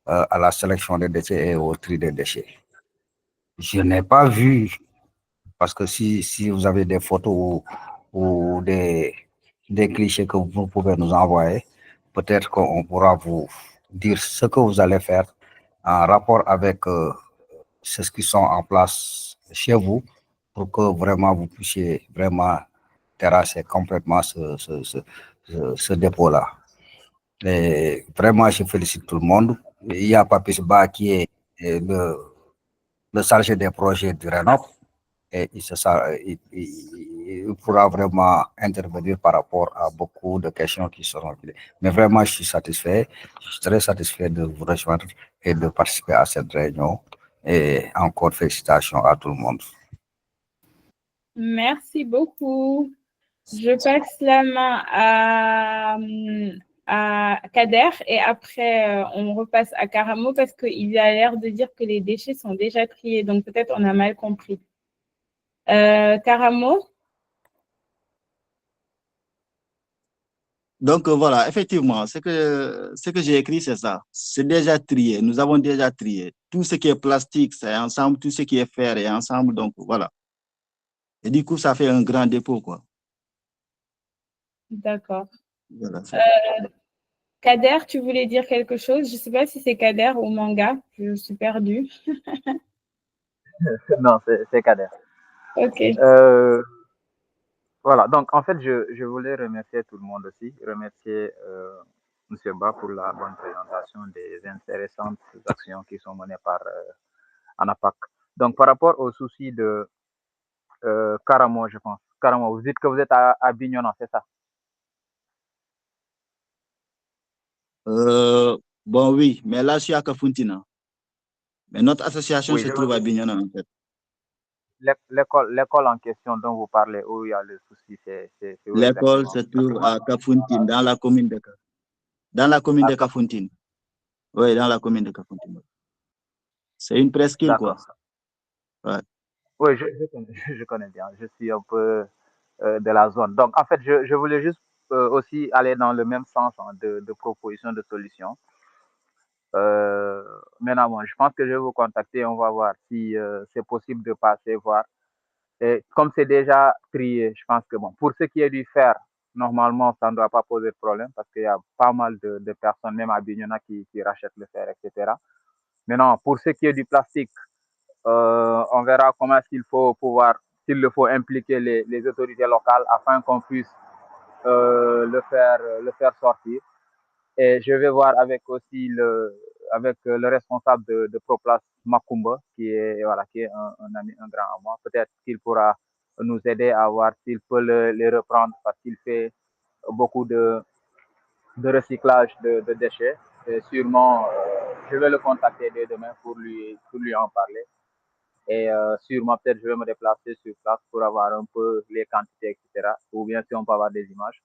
à la sélection des déchets et au tri des déchets. Je n'ai pas vu, parce que si vous avez des photos ou des clichés que vous pouvez nous envoyer, peut-être qu'on pourra vous dire ce que vous allez faire en rapport avec ceux qui sont en place chez vous pour que vraiment vous puissiez vraiment terrasser complètement ce dépôt-là. Et vraiment, je félicite tout le monde. Il y a Papis Ba qui est le chargé des projets du RENOP et il pourra vraiment intervenir par rapport à beaucoup de questions qui seront posées. Mais vraiment, je suis satisfait. Je suis très satisfait de vous rejoindre et de participer à cette réunion. Et encore félicitations à tout le monde. Merci beaucoup. Je passe la main à Kader et après on repasse à Karamo parce qu'il a l'air de dire que les déchets sont déjà triés, donc peut-être on a mal compris. Karamo? Donc voilà, effectivement, ce que j'ai écrit, c'est ça. C'est déjà trié. Nous avons déjà trié. Tout ce qui est plastique, c'est ensemble. Tout ce qui est fer est ensemble. Donc voilà. Et du coup, ça fait un grand dépôt, quoi. D'accord. Voilà, Kader, tu voulais dire quelque chose? Je ne sais pas si c'est Kader ou Manga. Je suis perdue. Non, c'est Kader. Ok. Voilà, donc en fait, je voulais remercier tout le monde aussi, remercier M. Ba pour la bonne présentation des intéressantes actions qui sont menées par ANAPAC. Donc par rapport au souci de Karamo, je pense. Karamo, vous dites que vous êtes à Bignona, c'est ça? Bon, oui, mais là, je suis à Kafountine. Mais notre association se trouve à Bignona, en fait. L'école en question dont vous parlez, où il y a le souci, c'est où l'école se trouve à Kafountine, dans la commune de Kafountine. Oui, dans la commune de Kafountine. C'est une presqu'île, quoi. Ouais. Oui, je connais bien. Je suis un peu de la zone. Donc, en fait, je voulais juste aussi aller dans le même sens de proposition de solution. Maintenant, moi, je pense que je vais vous contacter. On va voir si c'est possible de passer voir. Et comme c'est déjà trié, je pense que bon, pour ce qui est du fer, normalement, ça ne doit pas poser de problème parce qu'il y a pas mal de personnes, même à Bignona, qui rachètent le fer, etc. Maintenant, pour ce qui est du plastique, on verra comment est-ce qu'il faut pouvoir, s'il le faut, impliquer les autorités locales afin qu'on puisse le faire sortir. Et je vais voir avec aussi le responsable de ProPlast Makumba, qui est un ami, un grand à moi. Peut-être qu'il pourra nous aider à voir s'il peut les reprendre parce qu'il fait beaucoup de recyclage de déchets. Et sûrement, je vais le contacter dès demain pour lui en parler. Et sûrement, peut-être, je vais me déplacer sur place pour avoir un peu les quantités, etc. Ou bien si on peut avoir des images.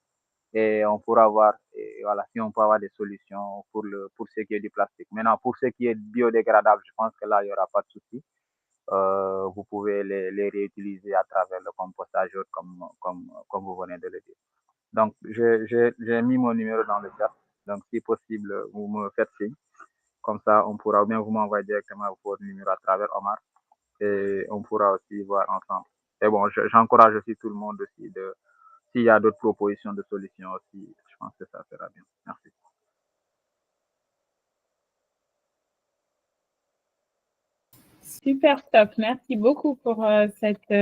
Et on pourra voir, et voilà, si on peut avoir des solutions pour ce qui est du plastique. Maintenant, pour ce qui est biodégradable, je pense que là, il n'y aura pas de souci. Vous pouvez les réutiliser à travers le compostage comme vous venez de le dire. Donc, j'ai mis mon numéro dans le chat. Donc, si possible, vous me faites signe. Comme ça, on pourra, ou bien vous m'envoyez directement votre numéro à travers Omar. Et on pourra aussi voir ensemble. Et bon, j'encourage aussi tout le monde aussi s'il y a d'autres propositions de solutions aussi, je pense que ça sera bien. Merci. Super top. Merci beaucoup pour cette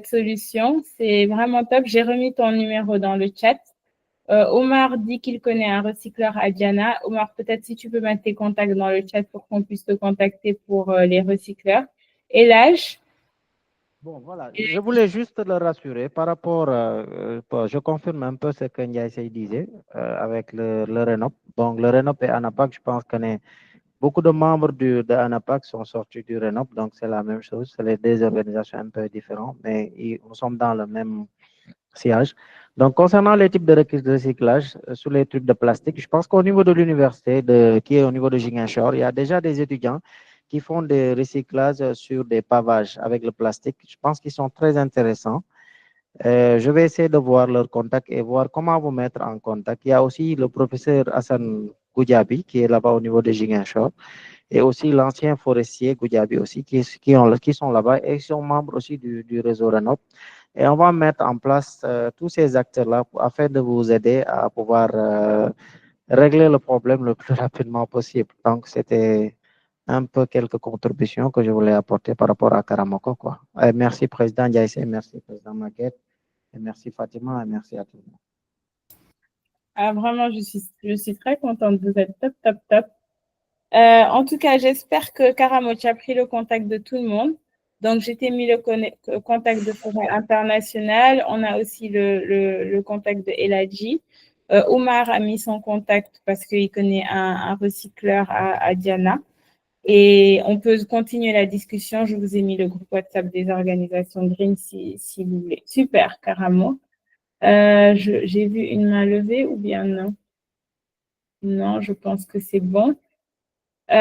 solution. C'est vraiment top. J'ai remis ton numéro dans le chat. Omar dit qu'il connaît un recycleur à Diana. Omar, peut-être si tu peux mettre tes contacts dans le chat pour qu'on puisse te contacter pour les recycleurs. Et l'âge? Bon, voilà, je voulais juste le rassurer par rapport, je confirme un peu ce que Ndiaye disait avec le RENOP. Donc, le RENOP et ANAPAC, je pense que beaucoup de membres de ANAPAC sont sortis du RENOP, donc c'est la même chose. C'est les deux organisations un peu différentes, mais nous sommes dans le même sillage. Donc, concernant les types de recyclage sur les trucs de plastique, je pense qu'au niveau de l'université, qui est au niveau de Ziguinchor, il y a déjà des étudiants qui font des recyclages sur des pavages avec le plastique. Je pense qu'ils sont très intéressants. Je vais essayer de voir leur contact et voir comment vous mettre en contact. Il y a aussi le professeur Hassan Goudjabi qui est là-bas au niveau de Ziguinchor et aussi l'ancien forestier Goudjabi aussi qui sont là-bas et sont membres aussi du réseau RENOP. Et on va mettre en place tous ces acteurs-là afin de vous aider à pouvoir régler le problème le plus rapidement possible. Donc, c'était un peu quelques contributions que je voulais apporter par rapport à Karamoko, quoi. Merci, Président Ndiaye, merci, Président Maguette, et merci, Fatima, et merci à tout le monde. Ah, vraiment, je suis très contente. Vous êtes top, top, top. En tout cas, j'espère que Karamochi a pris le contact de tout le monde. Donc, j'ai mis le contact de Forêt Internationale. On a aussi le contact de Eladji. Omar a mis son contact parce qu'il connaît un recycleur à Diana. Et on peut continuer la discussion. Je vous ai mis le groupe WhatsApp des organisations Green si vous voulez. Super, Karamo. J'ai vu une main levée ou bien non? Non, je pense que c'est bon. On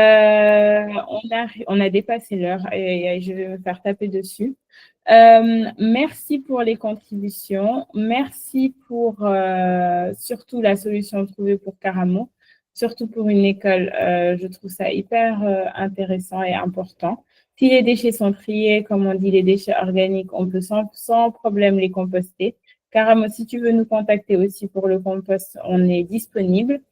a dépassé l'heure et je vais me faire taper dessus. Merci pour les contributions. Merci pour surtout la solution trouvée pour Karamo. Surtout pour une école, je trouve ça hyper intéressant et important. Si les déchets sont triés, comme on dit, les déchets organiques, on peut sans problème les composter. Karamo, si tu veux nous contacter aussi pour le compost, on est disponible.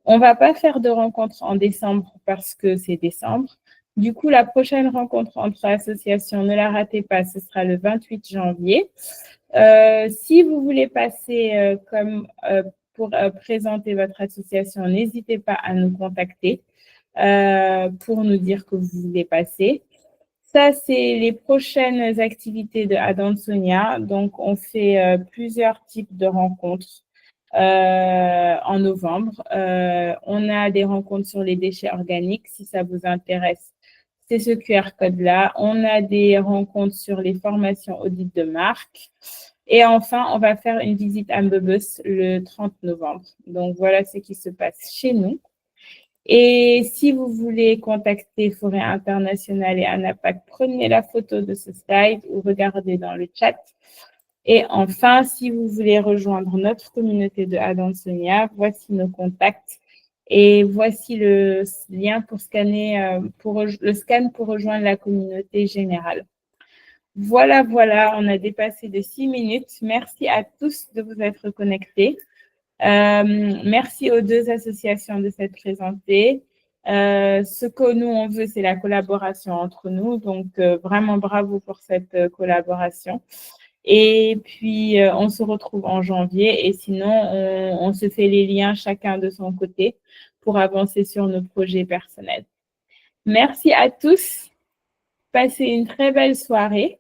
On ne va pas faire de rencontre en décembre parce que c'est décembre. Du coup, la prochaine rencontre entre associations, ne la ratez pas, ce sera le 28 janvier. Si vous voulez passer pour présenter votre association, n'hésitez pas à nous contacter pour nous dire que vous voulez passer. Ça, c'est les prochaines activités de Adam Sonia. Donc, on fait plusieurs types de rencontres. En novembre. On a des rencontres sur les déchets organiques, si ça vous intéresse. C'est ce QR code-là. On a des rencontres sur les formations audit de marque. Et enfin, on va faire une visite à Mbebus le 30 novembre. Donc, voilà ce qui se passe chez nous. Et si vous voulez contacter Forêt Internationale et ANAPAC, prenez la photo de ce slide ou regardez dans le chat. Et enfin, si vous voulez rejoindre notre communauté de Adam Sonia, voici nos contacts et voici le lien pour scanner, le scan pour rejoindre la communauté générale. Voilà, on a dépassé de 6 minutes. Merci à tous de vous être connectés. Merci aux deux associations de s'être présentées. Ce que nous, on veut, c'est la collaboration entre nous. Donc, vraiment bravo pour cette collaboration. Et puis, on se retrouve en janvier et sinon, on se fait les liens chacun de son côté pour avancer sur nos projets personnels. Merci à tous. Passez une très belle soirée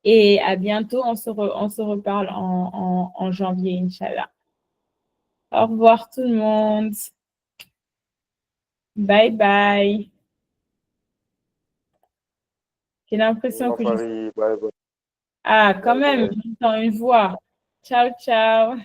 et à bientôt. On se reparle en janvier, Inch'Allah. Au revoir tout le monde. Bye bye. J'ai l'impression que Bye bye. Ah, quand même, j'entends une voix. Ciao, ciao.